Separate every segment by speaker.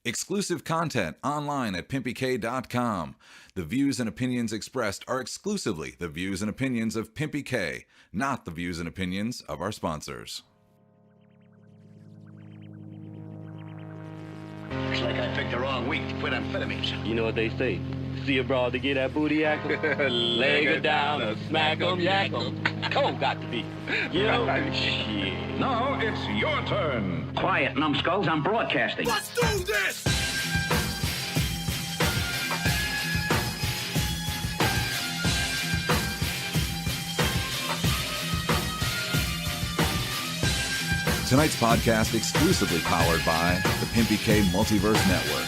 Speaker 1: Exclusive content online at PimpyK.com. The views and opinions expressed are exclusively the views and opinions of PimpyK, not the views and opinions of our sponsors.
Speaker 2: Looks like I picked the wrong week to quit amphetamines.
Speaker 3: You know what they say? See a broad to get that booty act leg her down or smack 'em, yak 'em. Cold got to be. You know? Shit.
Speaker 4: Now it's your turn.
Speaker 2: Quiet, numbskulls, I'm broadcasting.
Speaker 4: Let's do this!
Speaker 1: Tonight's podcast exclusively powered by the PimpyK Multiverse Network.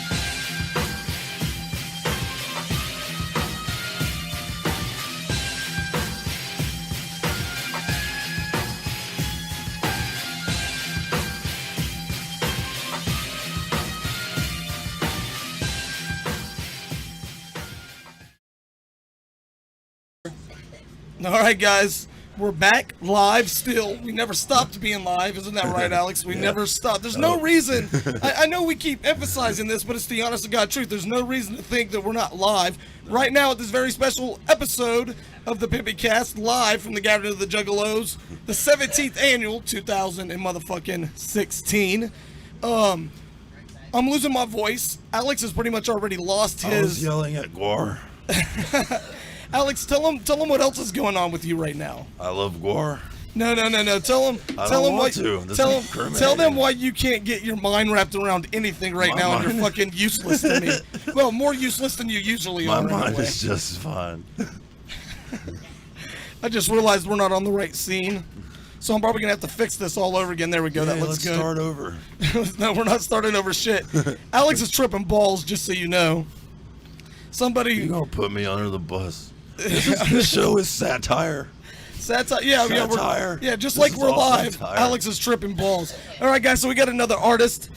Speaker 5: All right, guys, we're back live still. We never stopped being live. Isn't that right, Alex? We never stopped. There's no reason. I know we keep emphasizing this, but it's the honest to God truth. There's no reason to think that we're not live. Right now at this very special episode of the PimpyCast, live from the Gathering of the Juggalos, the 17th annual 2016. I'm losing my voice. Alex has pretty much already lost his.
Speaker 6: I was yelling at Gore.
Speaker 5: Alex, tell him what else is going on with you right now.
Speaker 6: I love Gore.
Speaker 5: No. Tell him. Tell them why you can't get your mind wrapped around anything right now, and you're fucking useless to me. Well, more useless than you usually are.
Speaker 6: My mind
Speaker 5: anyway.
Speaker 6: is just fine.
Speaker 5: I just realized we're not on the right scene, so I'm probably gonna have to fix this all over again. There we go.
Speaker 6: Yeah,
Speaker 5: that looks good.
Speaker 6: Let's start over.
Speaker 5: No, we're not starting over shit. Alex is tripping balls, just so you know.
Speaker 6: You're gonna put me under the bus. This show is satire.
Speaker 5: Satire, yeah, just
Speaker 6: This
Speaker 5: like
Speaker 6: is
Speaker 5: we're
Speaker 6: all
Speaker 5: live.
Speaker 6: satire.
Speaker 5: Alex is tripping balls. All right, guys, so we got another artist.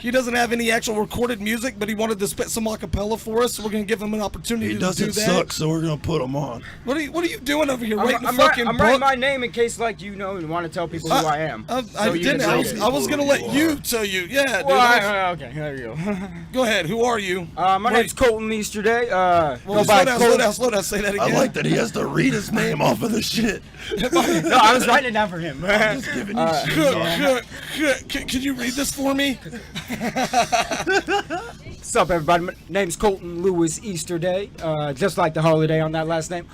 Speaker 5: He doesn't have any actual recorded music, but he wanted to spit some acapella for us, so we're gonna give him an opportunity
Speaker 6: He
Speaker 5: to do
Speaker 6: doesn't
Speaker 5: that.
Speaker 6: suck, so we're gonna put him on.
Speaker 5: What are you doing over here? Writing
Speaker 7: I'm
Speaker 5: a fucking
Speaker 7: I'm
Speaker 5: book?
Speaker 7: writing my name in case, like, you want to tell people who I am.
Speaker 5: I
Speaker 7: So you
Speaker 5: didn't.
Speaker 7: can
Speaker 5: I
Speaker 7: say
Speaker 5: was,
Speaker 7: it.
Speaker 5: I was gonna let you tell you. Yeah, dude.
Speaker 7: Well, okay, there you go.
Speaker 5: Go ahead. Who are you?
Speaker 7: My name's Colton Easterday.
Speaker 5: Well,
Speaker 7: Go by
Speaker 5: slow down. Say that
Speaker 6: I
Speaker 5: again.
Speaker 6: like that he has to read his name off of the shit.
Speaker 7: No, I was writing it down for him.
Speaker 6: I'm just giving you shit.
Speaker 5: Can you read this for me?
Speaker 7: What's up, everybody? My name's Colton Lewis Easterday. Just like the holiday on that last name.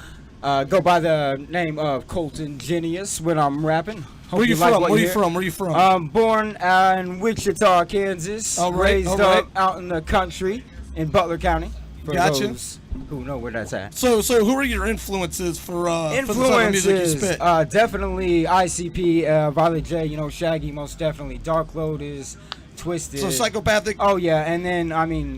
Speaker 7: Go by the name of Colton Genius when I'm rapping. Hope
Speaker 5: Where you
Speaker 7: like
Speaker 5: from?
Speaker 7: what
Speaker 5: Where
Speaker 7: you
Speaker 5: you
Speaker 7: hear.
Speaker 5: from? Where you from?
Speaker 7: Born in Wichita, Kansas.
Speaker 5: All right,
Speaker 7: Raised
Speaker 5: all right.
Speaker 7: up out in the country in Butler County. For
Speaker 5: Gotcha.
Speaker 7: those who know where that's at.
Speaker 5: So who are your influences for the type of music you
Speaker 7: Influences,
Speaker 5: spit?
Speaker 7: definitely ICP, Violet J, Shaggy, most definitely. Dark Lotus, Twisted.
Speaker 5: So psychopathic.
Speaker 7: Oh yeah, and then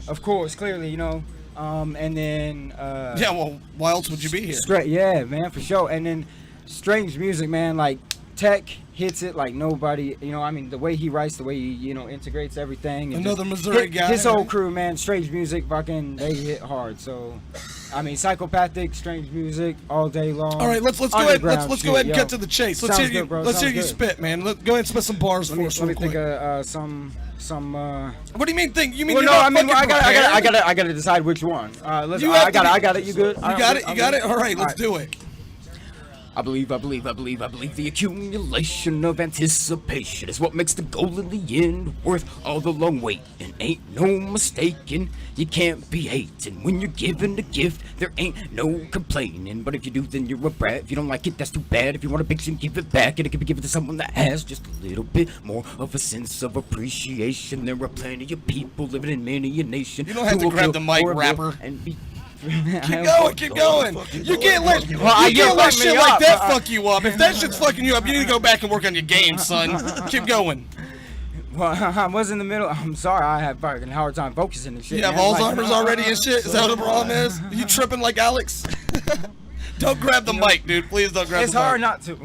Speaker 7: of course, clearly, and then
Speaker 5: Yeah. Well, why else would you be here?
Speaker 7: straight, yeah, man, for sure. And then strange music, man, like Tech hits it like nobody. The way he writes, the way he integrates everything. And
Speaker 5: Another
Speaker 7: just
Speaker 5: Missouri guy.
Speaker 7: His whole crew, man, strange music, fucking they hit hard. So, psychopathic, strange music all day long.
Speaker 5: All right, let's go ahead. Let's
Speaker 7: Underground
Speaker 5: go ahead and
Speaker 7: shit,
Speaker 5: get
Speaker 7: yo.
Speaker 5: to the chase. Let's
Speaker 7: Sounds
Speaker 5: hear you.
Speaker 7: good, bro.
Speaker 5: Let's hear
Speaker 7: Sounds
Speaker 5: you
Speaker 7: good.
Speaker 5: spit, man. Go ahead and spit some bars for us
Speaker 7: Let me
Speaker 5: real
Speaker 7: think
Speaker 5: quick.
Speaker 7: of some.
Speaker 5: What do you mean think? You mean
Speaker 7: Well,
Speaker 5: you're
Speaker 7: no,
Speaker 5: not fucking prepared?
Speaker 7: I gotta decide which one.
Speaker 5: You have
Speaker 7: I
Speaker 5: to
Speaker 7: got it. You good?
Speaker 5: You got it. All right, let's do it.
Speaker 7: I believe the accumulation of anticipation is what makes the goal in the end worth all the long wait. And ain't no mistaking, you can't be hating. When you're given a gift, there ain't no complaining. But if you do, then you're a brat. If you don't like it, that's too bad. If you want a bitch, then give it back. And it can be given to someone that has just a little bit more of a sense of appreciation. There are plenty of people living in many a nation.
Speaker 5: You don't have
Speaker 7: who
Speaker 5: to
Speaker 7: will
Speaker 5: grab
Speaker 7: kill
Speaker 5: the mic,
Speaker 7: for a bill
Speaker 5: rapper.
Speaker 7: And be
Speaker 5: Keep going. You can't let shit like that fuck you up. If that shit's fucking you up, you need to go back and work on your game, son. Keep going.
Speaker 7: Well, I was in the middle. I'm sorry, I have fucking hard time focusing and shit.
Speaker 5: You have
Speaker 7: man.
Speaker 5: Alzheimer's already and shit? Is that what the problem is? You tripping like Alex? Don't grab the mic, dude. Please don't grab
Speaker 7: It's
Speaker 5: the mic.
Speaker 7: hard not to.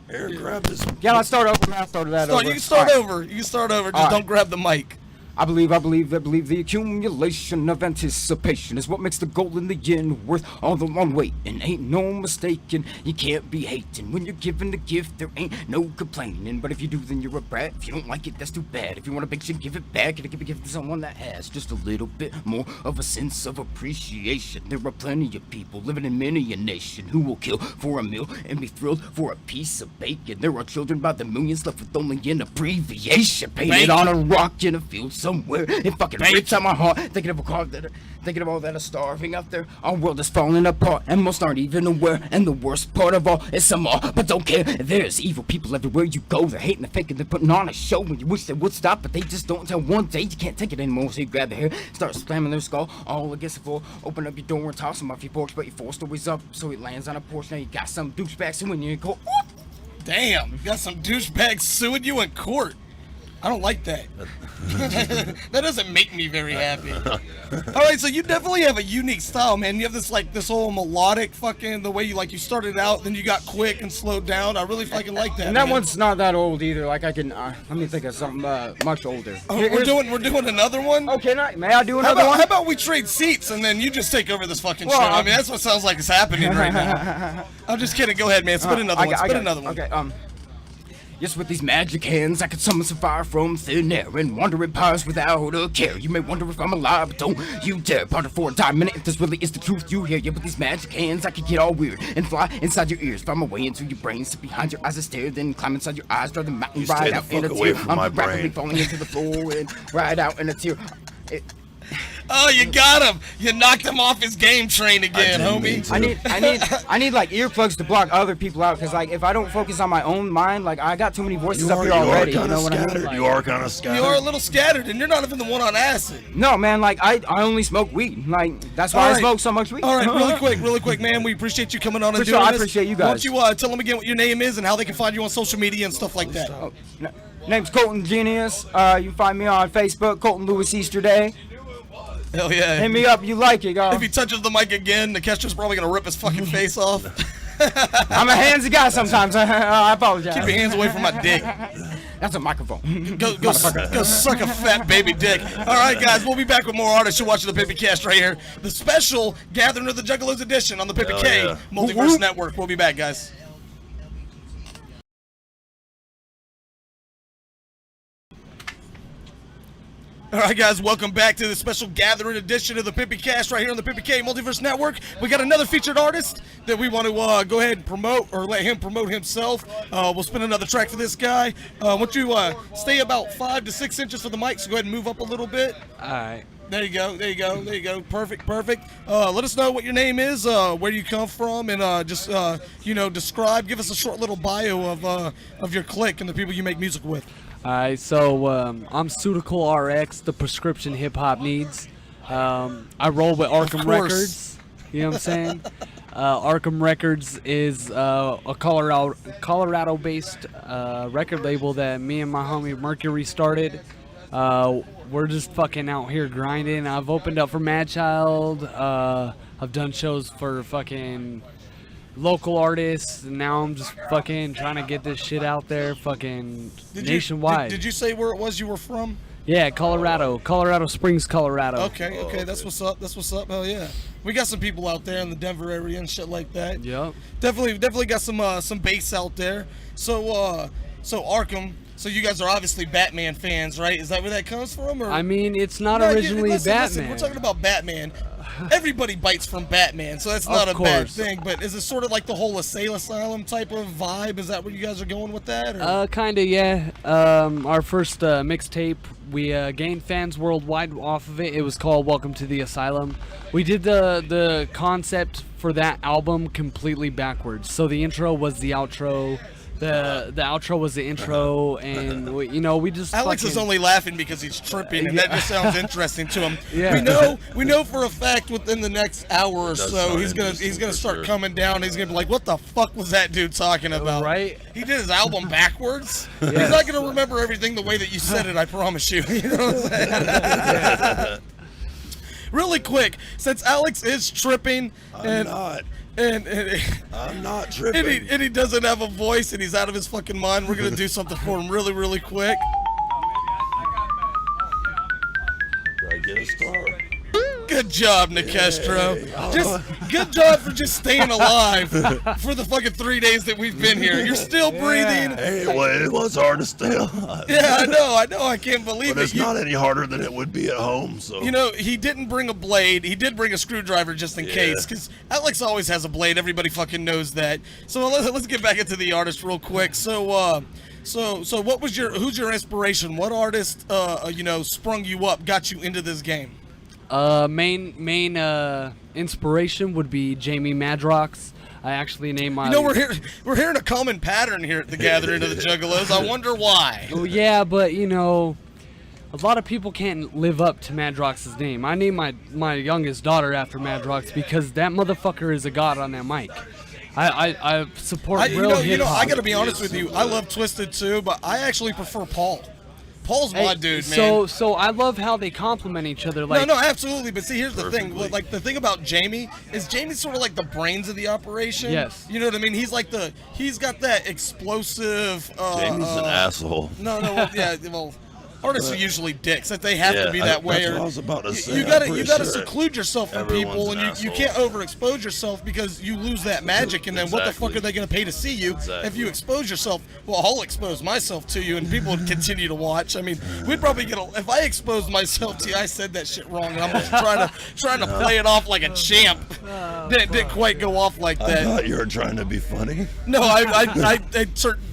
Speaker 6: Here, grab this.
Speaker 7: Yeah, let's start over, man. I started that over.
Speaker 5: You can start
Speaker 7: All right.
Speaker 5: over. You can start over. Just
Speaker 7: All right.
Speaker 5: don't grab the mic.
Speaker 7: I believe the accumulation of anticipation is what makes the goal in the end worth all the long wait. And ain't no mistaking, you can't be hating. When you're given a gift, there ain't no complaining. But if you do, then you're a brat. If you don't like it, that's too bad. If you want a big shit, give it back. Gotta give a gift to someone that has just a little bit more of a sense of appreciation. There are plenty of people living in many a nation who will kill for a meal and be thrilled for a piece of bacon. There are children by the millions left with only an abbreviation painted on a rock in a field somewhere. It fucking rips out my heart thinking of all that are starving out there. Our world is falling apart and most aren't even aware. And the worst part of all is some are, but don't care. There's evil people everywhere you go. They're hating, they're faking, they're putting on a show. And you wish they would stop, but they just don't. Until one day you can't take it anymore. So you grab their hair, start slamming their skull all against the floor. Open up your door and toss them off your porch, but you're 4 stories up, so he lands on a porch. Now you got some douchebag suing you in court.
Speaker 5: Damn, you got some douchebags suing you in court. I don't like that. That doesn't make me very happy. Alright, so you definitely have a unique style, man. You have this whole melodic fucking, the way you started out, then you got quick and slowed down. I really fucking like that.
Speaker 7: And that
Speaker 5: man.
Speaker 7: one's not that old either. Like I can, let me think of something much older.
Speaker 5: We're doing another one?
Speaker 7: Okay, may I do another one?
Speaker 5: How about we trade seats and then you just take over this fucking show? I mean, that's what sounds like is happening right now. I'm just kidding. Go ahead, man. Spit another one.
Speaker 7: Okay, yes, with these magic hands, I could summon some fire from thin air and wander in powers without a care. You may wonder if I'm alive, but don't you dare ponder for a minute if this really is the truth you hear. Yeah, with these magic hands, I could get all weird and fly inside your ears, find my way into your brain, sit behind your eyes and stare, then climb inside your eyes, draw the mountain, ride out in a tear. I'm rapidly falling into the floor and ride out in a tear.
Speaker 5: Oh, you got him! You knocked him off his game train again, homie.
Speaker 7: I need like earplugs to block other people out, because like if I don't focus on my own mind, like I got too many voices up here already. You know what I mean? Like,
Speaker 6: you are kind of scattered.
Speaker 5: You are a little scattered, and you're not even the one on acid.
Speaker 7: No, man. Like I only smoke weed. Like that's why I smoke so much weed.
Speaker 5: All right, really quick, man. We appreciate you coming on and doing this.
Speaker 7: I appreciate you guys.
Speaker 5: Why don't you tell them again what your name is and how they can find you on social media and stuff like that?
Speaker 7: Oh, name's Colton Genius. You can find me on Facebook, Colton Lewis Easterday.
Speaker 5: Hell yeah.
Speaker 7: Hit me up, you like it, guys.
Speaker 5: If he touches the mic again, Nikestra's probably gonna rip his fucking face off.
Speaker 7: I'm a handsy guy sometimes. I apologize.
Speaker 5: Keep your hands away from my dick.
Speaker 7: That's a microphone.
Speaker 5: Go suck a fat baby dick. All right, guys, we'll be back with more artists. You're watching the PimpyCast right here. The special Gathering of the Juggalos edition on the PimpyK Multiverse Network. We'll be back, guys. All right, guys, welcome back to the special gathering edition of the PimpyCast right here on the PimpyK Multiverse Network. We got another featured artist that we want to go ahead and promote, or let him promote himself. We'll spin another track for this guy. Why don't you stay about 5 to 6 inches from the mic, so go ahead and move up a little bit.
Speaker 8: All right.
Speaker 5: There you go. Perfect. Let us know what your name is, where you come from, and just describe. Give us a short little bio of your clique and the people you make music with.
Speaker 8: Alright, so I'm Sootikal RX, the prescription hip hop needs. I roll with Arkham Records. You know what I'm saying? Arkham Records is a Colorado-based record label that me and my homie Mercury started. We're just fucking out here grinding. I've opened up for Madchild. I've done shows for fucking local artists, and now I'm just fucking trying to get this shit out there fucking nationwide.
Speaker 5: Did you say where it was you were from?
Speaker 8: Yeah, Colorado Springs, Colorado.
Speaker 5: Okay, that's what's up. Hell yeah. We got some people out there in the Denver area and shit like that.
Speaker 8: Yep.
Speaker 5: Definitely got some bass out there. So Arkham, so you guys are obviously Batman fans, right? Is that where that comes from? Or?
Speaker 8: I mean, it's not originally Batman.
Speaker 5: Listen, we're talking about Batman. Everybody bites from Batman, so that's not a bad thing. But is it sort of like the whole Asylum type of vibe? Is that where you guys are going with that? Or?
Speaker 8: Kinda, yeah. Our first mixtape, we gained fans worldwide off of it. It was called Welcome to the Asylum. We did the concept for that album completely backwards. So the intro was the outro. The outro was the intro, and we just.
Speaker 5: Alex is only laughing because he's tripping, and that just sounds interesting to him.
Speaker 8: Yeah.
Speaker 5: We know for a fact within the next hour or so he's gonna start coming down. He's gonna be like, "What the fuck was that dude talking about?"
Speaker 8: Right?
Speaker 5: He did his album backwards.
Speaker 8: Yes.
Speaker 5: He's not gonna remember everything the way that you said it. I promise you. You know what I'm saying?
Speaker 8: Yeah.
Speaker 5: Really quick, since Alex is tripping,
Speaker 6: I'm not tripping.
Speaker 5: And he doesn't have a voice and he's out of his fucking mind, we're gonna do something for him really quick.
Speaker 6: get a star.
Speaker 5: Good job, Nicastro. Just good job for just staying alive for the fucking 3 days that we've been here. You're still breathing.
Speaker 6: Hey, well, it was hard to stay alive.
Speaker 5: Yeah, I know. I can't believe
Speaker 6: But
Speaker 5: it.
Speaker 6: it's not any harder than it would be at home, so.
Speaker 5: You know, he didn't bring a blade. He did bring a screwdriver just in case, because Alex always has a blade. Everybody fucking knows that. So let's get back into the artist real quick. So what was who's your inspiration? What artist, sprung you up, got you into this game?
Speaker 8: Main inspiration would be Jamie Madrox. I actually named my.
Speaker 5: We're hearing a common pattern here at the gathering of the Juggalos. I wonder why.
Speaker 8: Oh yeah, but a lot of people can't live up to Madrox's name. I named my youngest daughter after Madrox because that motherfucker is a god on that mic. I support real hip hop.
Speaker 5: I gotta be honest with you. I love Twisted too, but I actually prefer Paul. Paul's my dude, man.
Speaker 8: So I love how they complement each other. Like,
Speaker 5: no, absolutely. But see, here's the thing. Like the thing about Jamie is Jamie's sort of like the brains of the operation.
Speaker 8: Yes.
Speaker 5: You know what I mean? He's got that explosive.
Speaker 6: Jamie's an asshole.
Speaker 5: Well, artists are usually dicks. That they have to be that way.
Speaker 6: That's what I was about to say.
Speaker 5: You gotta seclude yourself from people, and you can't overexpose yourself because you lose that magic. And then what the fuck are they gonna pay to see you if you expose yourself? Well, I'll expose myself to you, and people would continue to watch. I mean, we'd probably get if I exposed myself to you. I said that shit wrong, and I'm just trying to play it off like a champ. Didn't quite go off like that.
Speaker 6: I thought you were trying to be funny.
Speaker 5: No,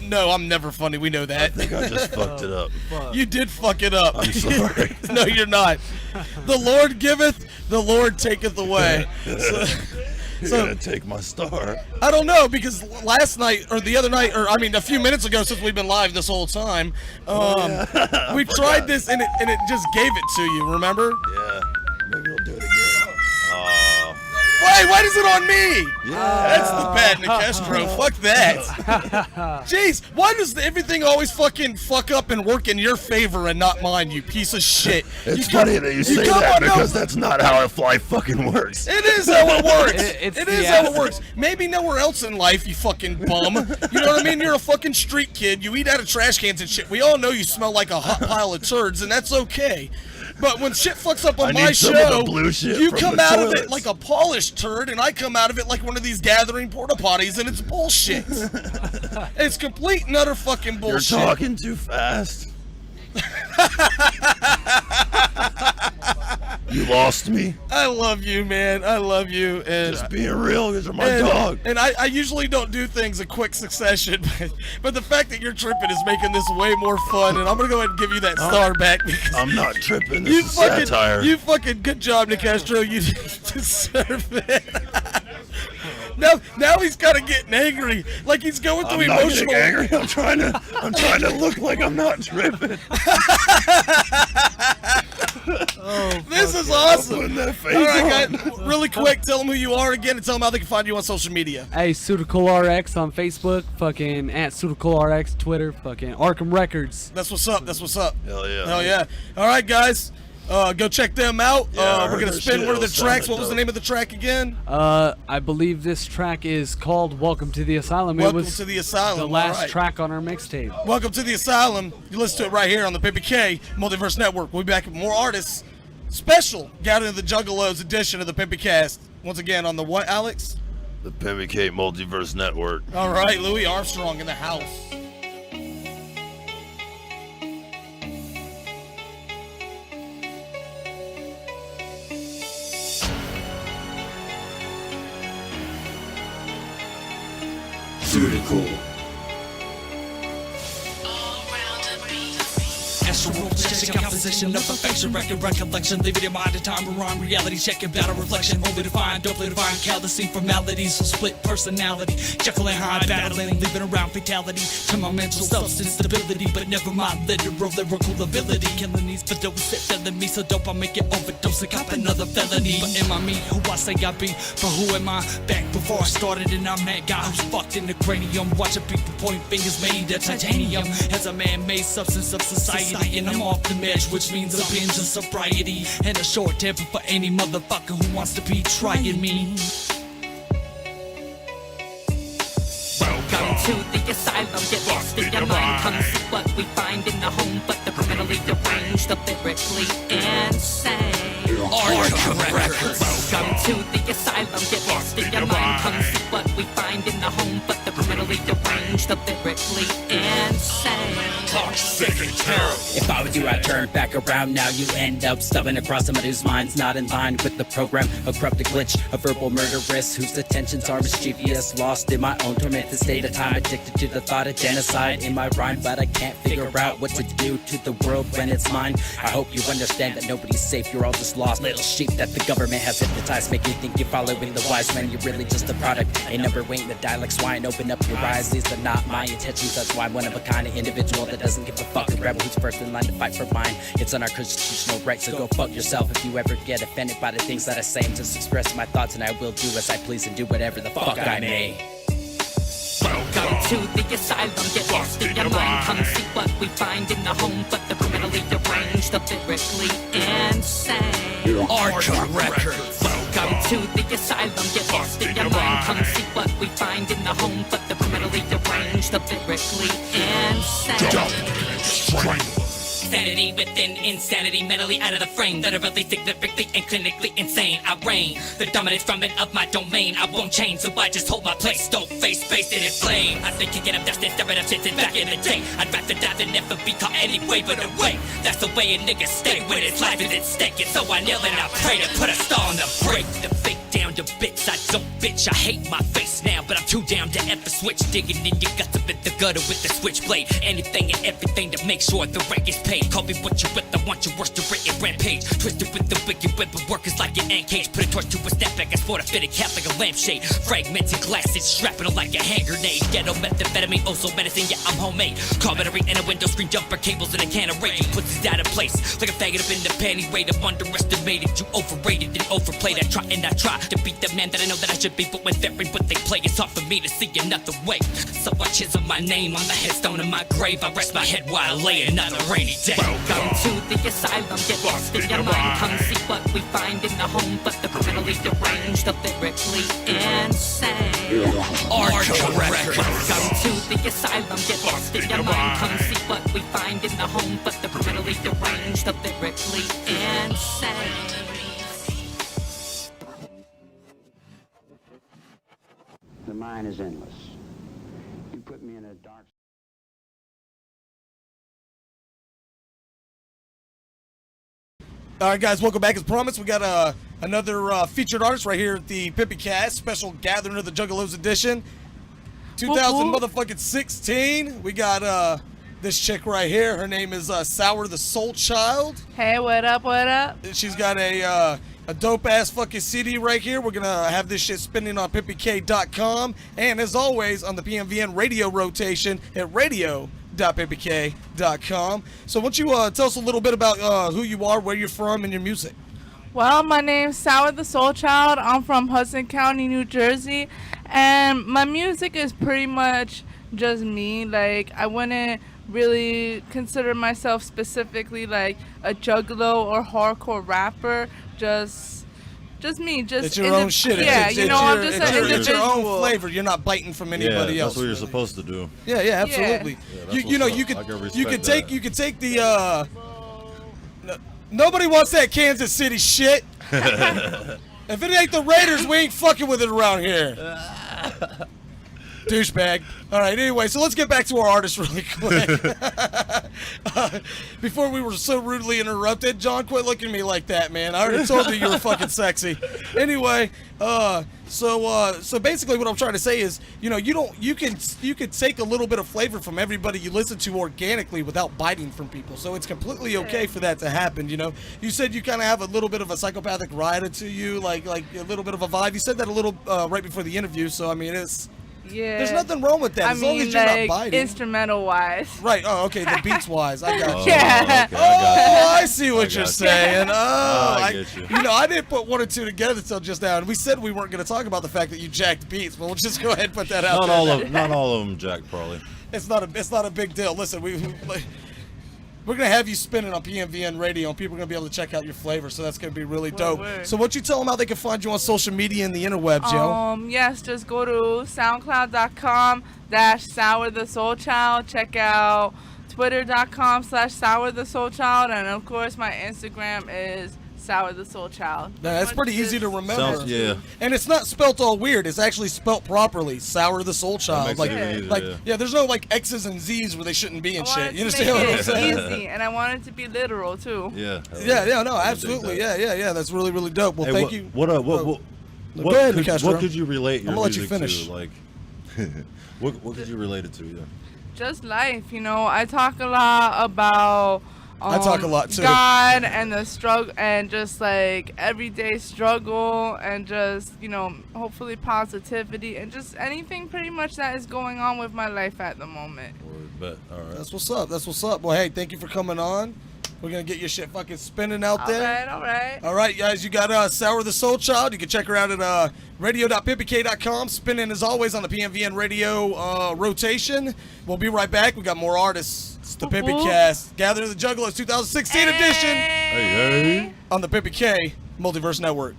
Speaker 5: no, I'm never funny. We know that.
Speaker 6: I think I just fucked it up.
Speaker 5: You did fuck it up.
Speaker 6: I'm sorry.
Speaker 5: No, you're not. The Lord giveth, the Lord taketh away.
Speaker 6: You're gonna take my star.
Speaker 5: I don't know, because last night, or the other night, a few minutes ago, since we've been live this whole time, we tried this and it just gave it to you, remember?
Speaker 6: Yeah. Maybe we'll do it again.
Speaker 5: Wait, why is it on me?
Speaker 6: Yeah.
Speaker 5: That's the bad Nicastro. Fuck that. Jeez, why does everything always fucking fuck up and work in your favor and not mine, you piece of shit?
Speaker 6: It's funny that you say that because that's not how life fucking works.
Speaker 5: It is how it works.
Speaker 8: It
Speaker 5: is how it works. Maybe nowhere else in life, you fucking bum. You know what I mean? You're a fucking street kid. You eat out of trash cans and shit. We all know you smell like a hot pile of turds, and that's okay. But when shit fucks up on my show, you come out of it like a polished turd, and I come out of it like one of these gathering porta potties, and it's bullshit. It's complete and utter fucking bullshit.
Speaker 6: You're talking too fast. You lost me.
Speaker 5: I love you, man. I love you. And
Speaker 6: just being real, because you're my dog.
Speaker 5: And I usually don't do things in quick succession, but the fact that you're tripping is making this way more fun. And I'm gonna go ahead and give you that star back.
Speaker 6: I'm not tripping. This is satire.
Speaker 5: You fucking good job, Nicastro. You deserve it. Now he's kind of getting angry, like he's going through emotional.
Speaker 6: I'm not getting angry. I'm trying to look like I'm not tripping.
Speaker 5: This is awesome.
Speaker 6: All
Speaker 5: right, guys, really quick, tell them who you are again and tell them how they can find you on social media.
Speaker 8: Hey, Sootikal RX on Facebook, fucking at Sootikal RX, Twitter, fucking Arkham Records.
Speaker 5: That's what's up.
Speaker 6: Hell yeah.
Speaker 5: Hell yeah. All right, guys. Go check them out. We're gonna spin one of the tracks. What was the name of the track again?
Speaker 8: I believe this track is called "Welcome to the Asylum."
Speaker 5: Welcome to the Asylum.
Speaker 8: The last track on our mixtape.
Speaker 5: Welcome to the Asylum. You listen to it right here on the PimpyK Multiverse Network. We'll be back with more artists. Special Gathering of the Juggalos edition of the PimpyCast. Once again on the what, Alex?
Speaker 6: The PimpyK Multiverse Network.
Speaker 5: All right, Louis Armstrong in the house.
Speaker 9: Sootikal.
Speaker 10: Astral chasing composition of affection, record recollection, leave it in mind, the time we're on reality, checking battle reflection, only divine, don't play divine, callous formalities, so split personality, Jekyll and Hyde battling, leaving around fatality, to my mental substance stability, but never mind literal lyrical ability, killing these but don't sit feeling me, so dope I make it overdose and cop another felony, but am I me, who I say I be, for who am I, back before I started and I'm that guy who's fucked in the cranium, watching people point fingers made of titanium, as a man-made substance of society, and I'm off the edge, which means a binge of sobriety and a short temper for any motherfucker who wants to be trying me.
Speaker 11: Welcome to the asylum, get lost in your mind. Come see what we find in the home, but the criminally deranged, the lyrically insane. Welcome to the asylum, get lost in your mind. Come see what we find in the home, but the criminally deranged, the lyrically insane.
Speaker 4: Toxic and terrible.
Speaker 9: If I was you, I'd turn back around. Now you end up stumbling across somebody whose mind's not in line with the program. A corrupted glitch, a verbal murderess whose attentions are mischievous. Lost in my own tormented state of time, addicted to the thought of genocide in my rhyme, but I can't figure out what to do to the world when it's mine. I hope you understand that nobody's safe, you're all just lost little sheep that the government has hypnotized. Make you think you're following the wise when you're really just a product. A number waiting to die like swine. Open up your eyes, these are not my intentions. That's why I'm one of a kind of individual that doesn't give a fuck. A rebel who's first in line to fight for mine. It's on our constitutional right, so go fuck yourself if you ever get offended by the things that I say. I'm just expressing my thoughts and I will do as I please and do whatever the fuck I may.
Speaker 11: Welcome to the asylum, get lost in your mind. Come see what we find in the home, but the criminally deranged, the lyrically insane.
Speaker 10: Archer Records.
Speaker 11: Welcome to the asylum, get lost in your mind. Come see what we find in the home, but the criminally deranged, the lyrically insane.
Speaker 10: Sanity within insanity, mentally out of the frame. Literally, significantly, and clinically insane. I reign the dominance from it of my domain. I won't change, so I just hold my place. Don't face it in flame. I think you get up, that's it, staring up shit back in the day. I'd rather die than never be caught anyway, but away. That's the way a nigga stay when his life is at stake. And so I kneel and I pray to put a star on the break. The fake down to bits, I don't bitch. I hate my face now, but I'm too down to ever switch. Digging in your guts up in the gutter with the switchblade. Anything and everything to make sure the rate is paid. Call me what you with, I want your worst to written rampage. Twisted with the wicked web of workers like an ant cage. Put a torch to a snapback, I sport a fitted cap like a lampshade. Fragmented glasses, strapping like a hand grenade. Ghetto methamphetamine, also medicine, yeah, I'm homemade. Carpentry and a window screen, jumper cables and a can of rage. Puts it out of place, like a faggot up in the panty weight. I'm underestimated, you overrated and overplayed. I try to beat the man that I know that I should be. But when they're in what they play, it's hard for me to see another way. So I chisel my name on the headstone of my grave. I rest my head while I lay another rainy day.
Speaker 11: Welcome to the asylum, get lost in your mind. Come see what we find in the home, but the criminally deranged, the lyrically insane.
Speaker 10: Archer Records.
Speaker 11: Welcome to the asylum, get lost in your mind. Come see what we find in the home, but the criminally deranged, the lyrically insane.
Speaker 2: The mind is endless. You put me in a dark...
Speaker 5: All right, guys, welcome back. As promised, we got another featured artist right here at the PimpyCast special gathering of the Juggalos edition, 2016. We got this chick right here. Her name is Sour the Soul Child.
Speaker 12: Hey, what up? What up?
Speaker 5: She's got a dope ass fucking CD right here. We're gonna have this shit spinning on PimpyK.com, and as always on the PMVN radio rotation at radio.PimpyK.com. So why don't you tell us a little bit about who you are, where you're from, and your music?
Speaker 12: Well, my name's Sour the Soul Child. I'm from Hudson County, New Jersey, and my music is pretty much just me. Like, I wouldn't really consider myself specifically like a juggalo or hardcore rapper. Just me. Just
Speaker 5: it's your own shit.
Speaker 12: Yeah, I'm just an individual.
Speaker 5: It's your own flavor. You're not biting from anybody else.
Speaker 6: That's what you're supposed to do.
Speaker 5: Yeah, absolutely.
Speaker 6: Yeah,
Speaker 5: you could take the. Nobody wants that Kansas City shit. If it ain't the Raiders, we ain't fucking with it around here. Douchebag. All right, anyway, so let's get back to our artist really quick. Before we were so rudely interrupted, John, quit looking at me like that, man. I already told you were fucking sexy. Anyway, so basically what I'm trying to say is, you can take a little bit of flavor from everybody you listen to organically without biting from people. So it's completely okay for that to happen, You said you kind of have a little bit of a psychopathic rider to you, like a little bit of a vibe. You said that a little right before the interview, so I mean it's...
Speaker 12: Yeah.
Speaker 5: There's nothing wrong with that, as long as you're not biting.
Speaker 12: Instrumental wise.
Speaker 5: Right. Oh, okay. The beats wise, I got you.
Speaker 12: Yeah.
Speaker 5: Okay, I see what you're saying. I get you. I didn't put one and two together until just now, and we said we weren't going to talk about the fact that you jacked beats, but we'll just go ahead and put that out there.
Speaker 6: Not all of them jacked, probably.
Speaker 5: It's not a big deal. Listen, we're going to have you spinning on PMVN radio, and people are going to be able to check out your flavor, so that's going to be really dope. So why don't you tell them how they can find you on social media and the interwebs, Joe?
Speaker 12: Yes, just go to soundcloud.com/sourthesoulchild. Check out twitter.com/sourthesoulchild, and of course my Instagram is Sour the Soul Child.
Speaker 5: That's pretty easy to remember.
Speaker 6: Sounds, yeah.
Speaker 5: And it's not spelt all weird. It's actually spelt properly. Sour the Soul Child.
Speaker 6: Makes it even easier,
Speaker 5: yeah, there's no like X's and Z's where they shouldn't be and shit. You understand
Speaker 12: Make
Speaker 5: what I'm
Speaker 12: it
Speaker 5: saying?
Speaker 12: easy, and I want it to be literal too.
Speaker 6: Yeah.
Speaker 5: Yeah, no, absolutely. Yeah. That's really, really dope. Well,
Speaker 6: Hey,
Speaker 5: thank you.
Speaker 6: What
Speaker 5: Go ahead, Castro.
Speaker 6: what could you relate your
Speaker 5: I'm gonna let you
Speaker 6: music
Speaker 5: finish.
Speaker 6: to? Like, what could you relate it to? Yeah.
Speaker 12: Just life, you know. I talk a lot about
Speaker 5: I talk a lot too.
Speaker 12: God and the struggle and just like everyday struggle and just, you know, hopefully positivity and just anything pretty much that is going on with my life at the moment.
Speaker 6: But all right.
Speaker 5: That's what's up. Well, hey, thank you for coming on. We're gonna get your shit fucking spinning out there.
Speaker 12: All right.
Speaker 5: All right, guys, you got Sour the Soul Child. You can check her out at radio.pimpyk.com. Spinning as always on the PMVN radio rotation. We'll be right back. We got more artists. It's the PimpyCast. Gather the Juggalos 2016 edition.
Speaker 6: Hey.
Speaker 5: On the Pimpy K Multiverse Network.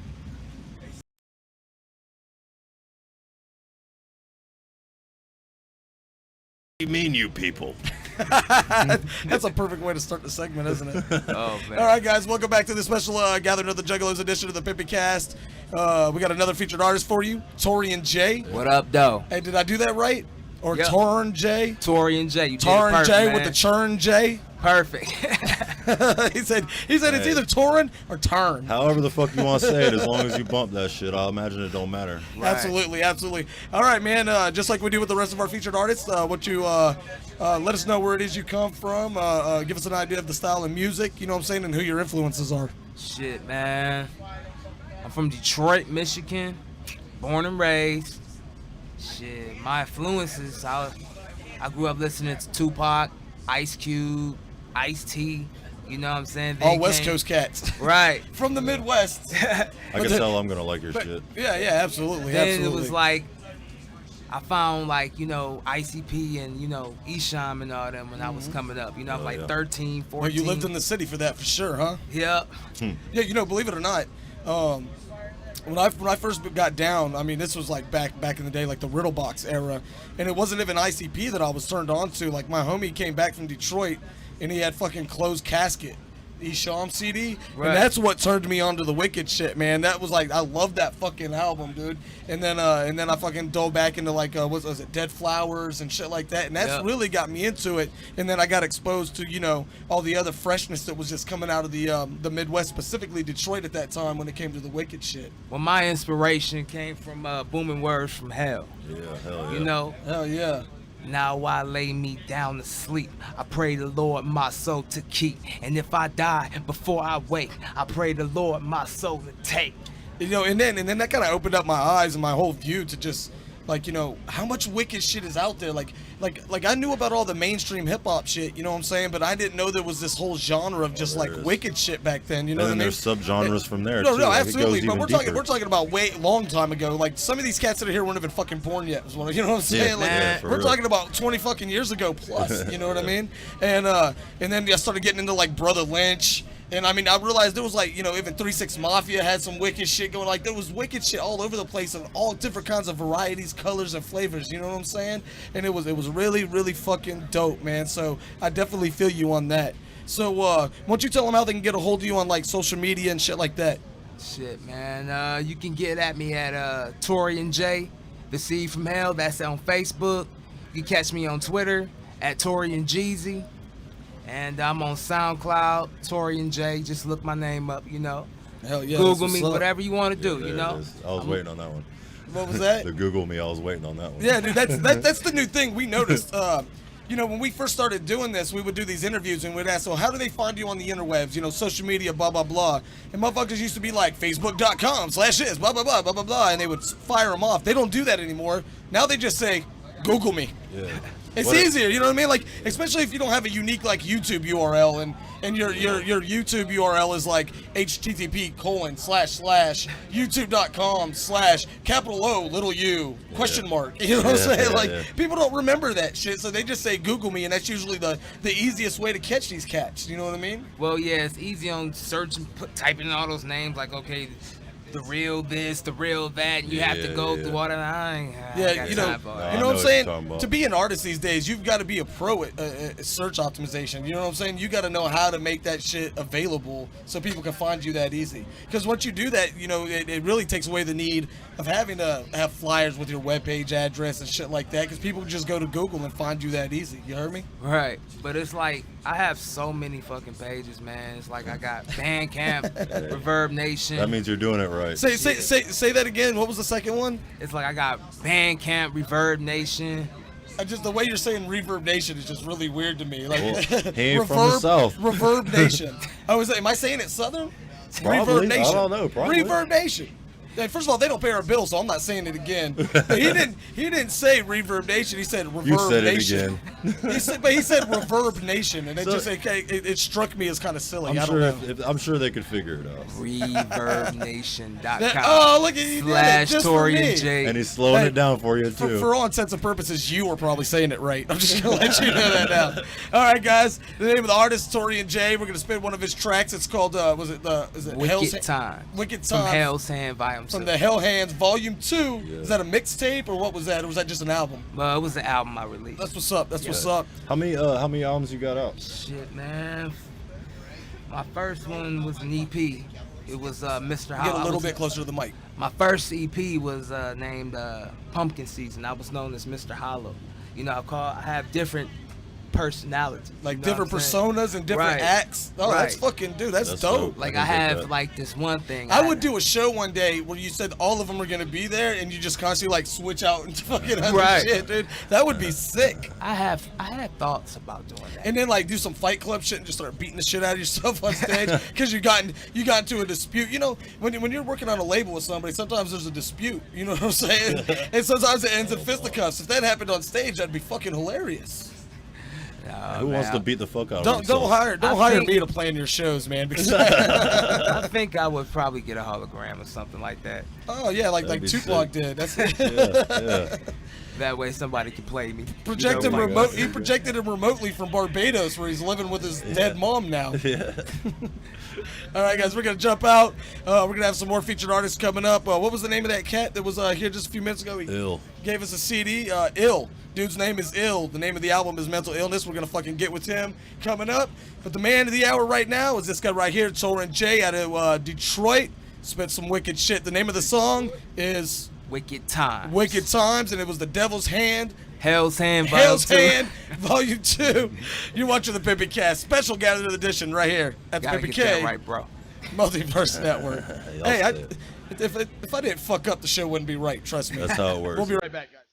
Speaker 6: What do you mean, you people?
Speaker 5: That's a perfect way to start the segment, isn't it?
Speaker 7: Oh, man.
Speaker 5: All right, guys, welcome back to the special Gathering of the Juggalos edition of the PimpyCast. We got another featured artist for you, Taurean J.
Speaker 7: What up, though?
Speaker 5: Hey, did I do that right? Or
Speaker 7: Yep.
Speaker 5: Taurean J?
Speaker 7: Taurean J. You did it
Speaker 5: Taurean
Speaker 7: perfect,
Speaker 5: J
Speaker 7: man.
Speaker 5: with the churn J?
Speaker 7: Perfect.
Speaker 5: he said it's either Taurean or turn.
Speaker 6: However the fuck you want to say it, as long as you bump that shit, I'll imagine it don't matter.
Speaker 7: Right.
Speaker 5: Absolutely. All right, man. Just like we do with the rest of our featured artists, let us know where it is you come from. Give us an idea of the style of music, you know what I'm saying, and who your influences are.
Speaker 7: Shit, man. I'm from Detroit, Michigan. Born and raised. Shit, my influences, I grew up listening to Tupac, Ice Cube, Ice-T, you know what I'm saying?
Speaker 5: All West Coast cats.
Speaker 7: Right.
Speaker 5: From the Midwest.
Speaker 6: I can tell I'm going to like your shit.
Speaker 5: Yeah, absolutely.
Speaker 7: Then it was like, I found like, you know, ICP and, you know, Esham and all them when I was coming up. You know, I was like 13, 14.
Speaker 5: Well, you lived in the city for that for sure, huh?
Speaker 7: Yep.
Speaker 5: Yeah, you know, believe it or not, when I first got down, I mean, this was like back in the day, like the Riddle Box era, and it wasn't even ICP that I was turned on to. Like my homie came back from Detroit, and he had fucking Closed Casket, Esham CD,
Speaker 7: right.
Speaker 5: And that's what turned me onto the Wicked shit, man. That was like, I loved that fucking album, dude. And then I fucking dove back into like what was it, Dead Flowers and shit like that, and that's really got me into it. And then I got exposed to, you know, all the other freshness that was just coming out of the Midwest, specifically Detroit at that time when it came to the Wicked shit.
Speaker 7: Well, my inspiration came from Booming Words from Hell.
Speaker 6: Yeah, hell yeah.
Speaker 7: You know?
Speaker 5: Hell yeah.
Speaker 7: Now I lay me down to sleep. I pray the Lord my soul to keep. And if I die before I wake, I pray the Lord my soul to take.
Speaker 5: You know, and then that kind of opened up my eyes and my whole view to just, like, you know, how much wicked shit is out there. Like I knew about all the mainstream hip hop shit, you know what I'm saying? But I didn't know there was this whole genre of just like wicked shit back then. You know what I mean?
Speaker 6: There's subgenres from there.
Speaker 5: No,
Speaker 6: too.
Speaker 5: no,
Speaker 6: Like,
Speaker 5: absolutely.
Speaker 6: it goes
Speaker 5: But
Speaker 6: even
Speaker 5: we're
Speaker 6: deeper.
Speaker 5: talking about way long time ago. Like some of these cats that are here weren't even fucking born yet. You know what I'm saying? Like
Speaker 6: for
Speaker 5: we're
Speaker 6: real.
Speaker 5: talking about 20 fucking years ago plus. You know what I mean? And then I started getting into like Brother Lynch. And I mean, I realized there was like, you know, even 3 6 Mafia had some wicked shit going. Like there was wicked shit all over the place of all different kinds of varieties, colors, and flavors. You know what I'm saying? And it was really, really fucking dope, man. So I definitely feel you on that. So why don't you tell them how they can get a hold of you on like social media and shit like that?
Speaker 7: Shit, man. You can get at me at Taurean J, The Seed from Hell. That's on Facebook. You can catch me on Twitter at Taurean Jeezy. And I'm on SoundCloud, Taurean J. Just look my name up, you know.
Speaker 5: Hell yeah.
Speaker 7: Google me, whatever you want to do, you know.
Speaker 6: I was waiting on that one.
Speaker 5: What was that?
Speaker 6: The Google me, I was waiting on that one.
Speaker 5: Yeah, dude, that's the new thing we noticed. You know, when we first started doing this, we would do these interviews and we'd ask, so how do they find you on the interwebs? You know, social media, blah, blah, blah. And motherfuckers used to be like, Facebook.com/this, blah, blah, blah, blah, blah, blah. And they would fire them off. They don't do that anymore. Now they just say, Google me.
Speaker 6: Yeah.
Speaker 5: It's easier, you know what I mean? Like, especially if you don't have a unique like YouTube URL and your YouTube URL is like http://youtube.com/O_u ? You know what I'm saying? Like people don't remember that shit, so they just say Google me, and that's usually the easiest way to catch these cats. You know what I mean?
Speaker 7: Well, yeah, it's easy on search and typing in all those names. Like, okay,
Speaker 13: the real this, the real that, and you have to go through all that.
Speaker 5: Yeah, you know what I'm saying? To be an artist these days, you've got to be a pro at search optimization. You know what I'm saying? You got to know how to make that shit available so people can find you that easy. Because once you do that, you know, it really takes away the need of having to have flyers with your webpage address and shit like that, because people can just go to Google and find you that easy. You heard me?
Speaker 13: Right. But it's like, I have so many fucking pages, man. It's like I got Bandcamp, Reverb Nation.
Speaker 6: That means you're doing it right.
Speaker 5: Say that again. What was the second one?
Speaker 13: It's like I got Bandcamp, Reverb Nation.
Speaker 5: Just the way you're saying Reverb Nation is just really weird to me. Like,
Speaker 6: he ain't from the South.
Speaker 5: Reverb Nation. Am I saying it Southern?
Speaker 6: Probably.
Speaker 5: Reverb Nation.
Speaker 6: I don't know. Probably.
Speaker 5: Reverb Nation. First of all, they don't pay our bills, so I'm not saying it again. But he didn't say Reverb Nation. He said Reverb
Speaker 6: You said
Speaker 5: Nation.
Speaker 6: it again.
Speaker 5: he said Reverb Nation, and it struck me as kind of silly. I don't know.
Speaker 6: I'm sure they could figure it out.
Speaker 13: ReverbNation.com.
Speaker 5: Oh, look at you!
Speaker 13: /Taurean J.
Speaker 6: And he's slowing it down for you too.
Speaker 5: For all intents and purposes, you were probably saying it right. I'm just gonna let you know that now. All right, guys. The name of the artist, Taurean J. We're gonna spin one of his tracks. It's called is it
Speaker 13: Wicked Time?
Speaker 5: Wicked Time.
Speaker 13: From Hell's Hand Volume 2.
Speaker 5: From the Hell Hands Volume 2. Yeah. Is that a mixtape or what was that? Or was that just an album?
Speaker 13: Well, it was an album I released.
Speaker 5: That's what's up. That's what's up.
Speaker 6: How many albums you got out?
Speaker 13: Shit, man. My first one was an EP. It was Mr. Hollow.
Speaker 5: Get a little bit closer to the mic.
Speaker 13: My first EP was named Pumpkin Season. I was known as Mr. Hollow. You know, I have different personalities.
Speaker 5: Like different personas and different acts. Oh,
Speaker 13: right.
Speaker 5: That's fucking, dude, that's dope.
Speaker 13: Like I have like this one thing.
Speaker 5: I would do a show one day where you said all of them are going to be there and you just constantly like switch out into fucking other shit, dude. That would be sick.
Speaker 13: I had thoughts about doing that.
Speaker 5: And then like do some Fight Club shit and just start beating the shit out of yourself on stage because you got into a dispute. You know, when you're working on a label with somebody, sometimes there's a dispute. You know what I'm saying? And sometimes it ends in fisticuffs. If that happened on stage, that'd be fucking hilarious.
Speaker 6: Who wants to beat the fuck out of
Speaker 5: Don't
Speaker 6: himself?
Speaker 5: hire me to plan your shows, man. Because
Speaker 13: I think I would probably get a hologram or something like that.
Speaker 5: Oh yeah, like Tupac did. That's
Speaker 6: yeah.
Speaker 13: That way somebody can play me.
Speaker 5: He projected him remotely from Barbados, where he's living with his dead mom now.
Speaker 6: Yeah.
Speaker 5: All right, guys, we're gonna jump out. We're gonna have some more featured artists coming up. What was the name of that cat that was here just a few minutes ago? He gave us a CD. Ill. Dude's name is Ill. The name of the album is Mental Illness. We're gonna fucking get with him coming up. But the man of the hour right now is this guy right here, Taurean J out of Detroit. Spit some wicked shit. The name of the song is
Speaker 13: Wicked Times.
Speaker 5: Wicked Times, and it was the Devil's Hand.
Speaker 13: Hell's Hand
Speaker 5: Volume 2. You're watching the PimpyCast special gathered edition right here at the PimpyK.
Speaker 13: Get that right, bro.
Speaker 5: Multiverse Network. Hey, if I didn't fuck up, the show wouldn't be right. Trust me.
Speaker 6: That's how it works.
Speaker 5: We'll be right back, guys.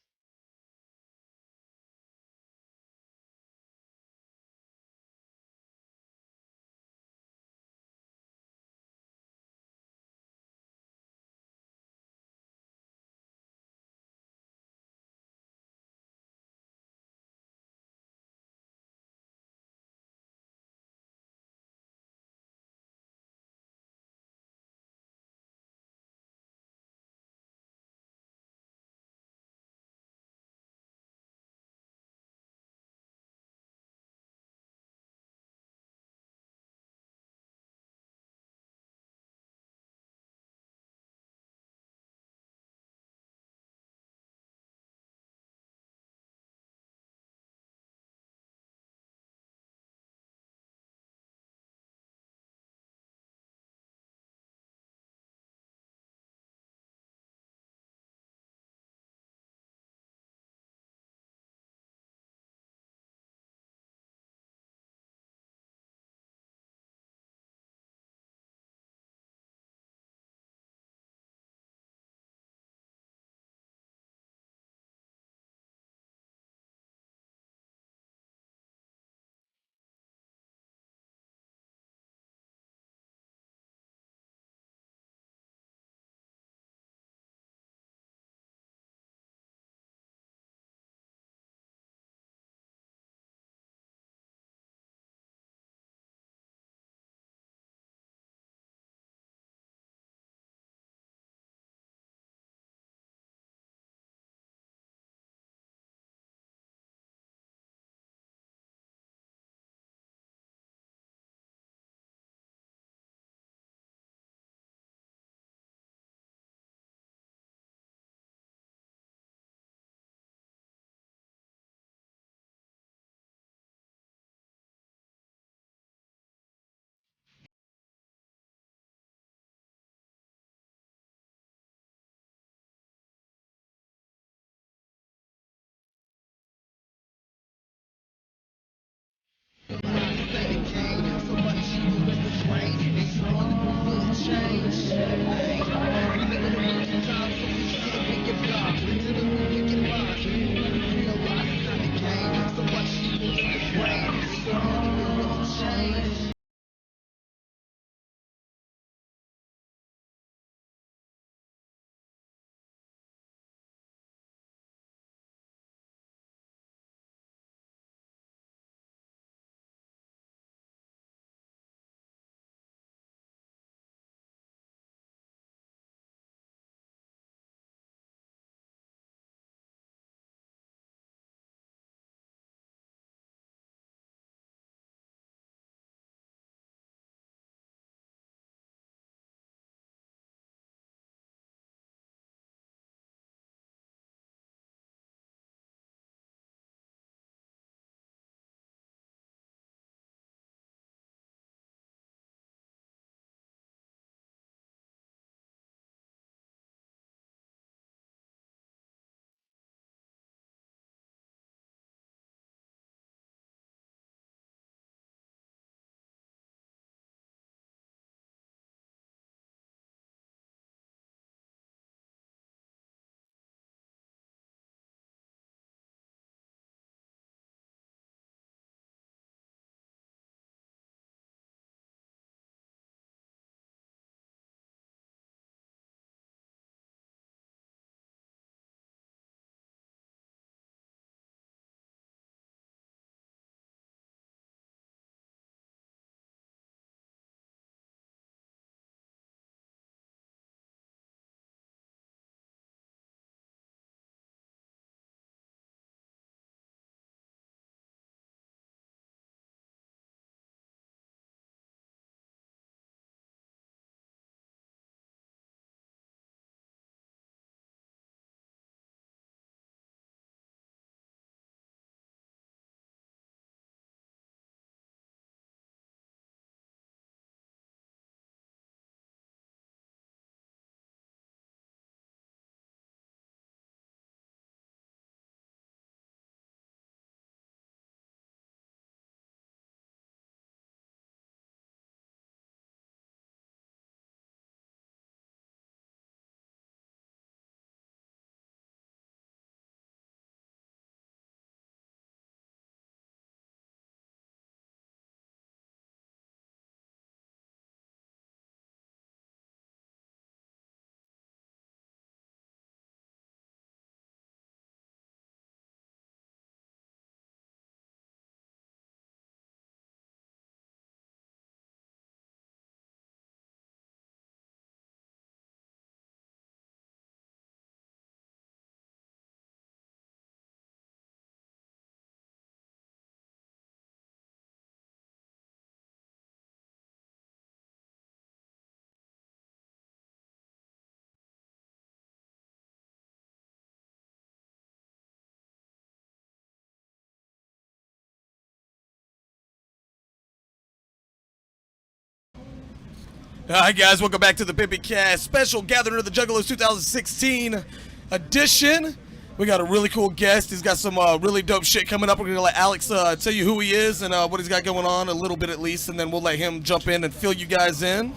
Speaker 5: All right, guys, welcome back to the PimpyCast special Gathering of the Juggalos 2016 edition. We got a really cool guest. He's got some really dope shit coming up. We're going to let Alex tell you who he is and what he's got going on, a little bit at least, and then we'll let him jump in and fill you guys in.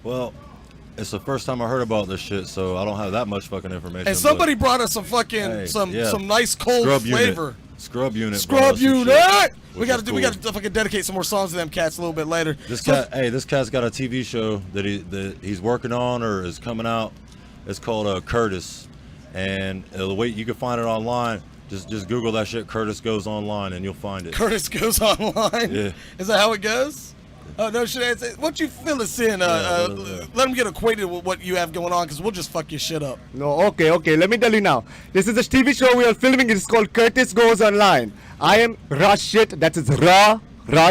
Speaker 6: Well, it's the first time I heard about this shit, so I don't have that much fucking information.
Speaker 5: And somebody brought us some fucking, some nice cold
Speaker 6: Scrub
Speaker 5: flavor.
Speaker 6: Unit. Scrub Unit.
Speaker 5: Scrub Unit! We got
Speaker 6: cool.
Speaker 5: we got to fucking dedicate some more songs to them cats a little bit later.
Speaker 6: This cat's got a TV show that he's working on or is coming out. It's called Curtis, and the way you can find it online. Just Google that shit. Curtis Goes Online, and you'll find it.
Speaker 5: Curtis Goes Online.
Speaker 6: Yeah.
Speaker 5: Is that how it goes? Oh no, shit. Why don't you fill us in? Let them get acquainted with what you have going on, because we'll just fuck your shit up.
Speaker 14: No, okay. Let me tell you now. This is a TV show we are filming. It's called Curtis Goes Online. I am raw shit. That is raw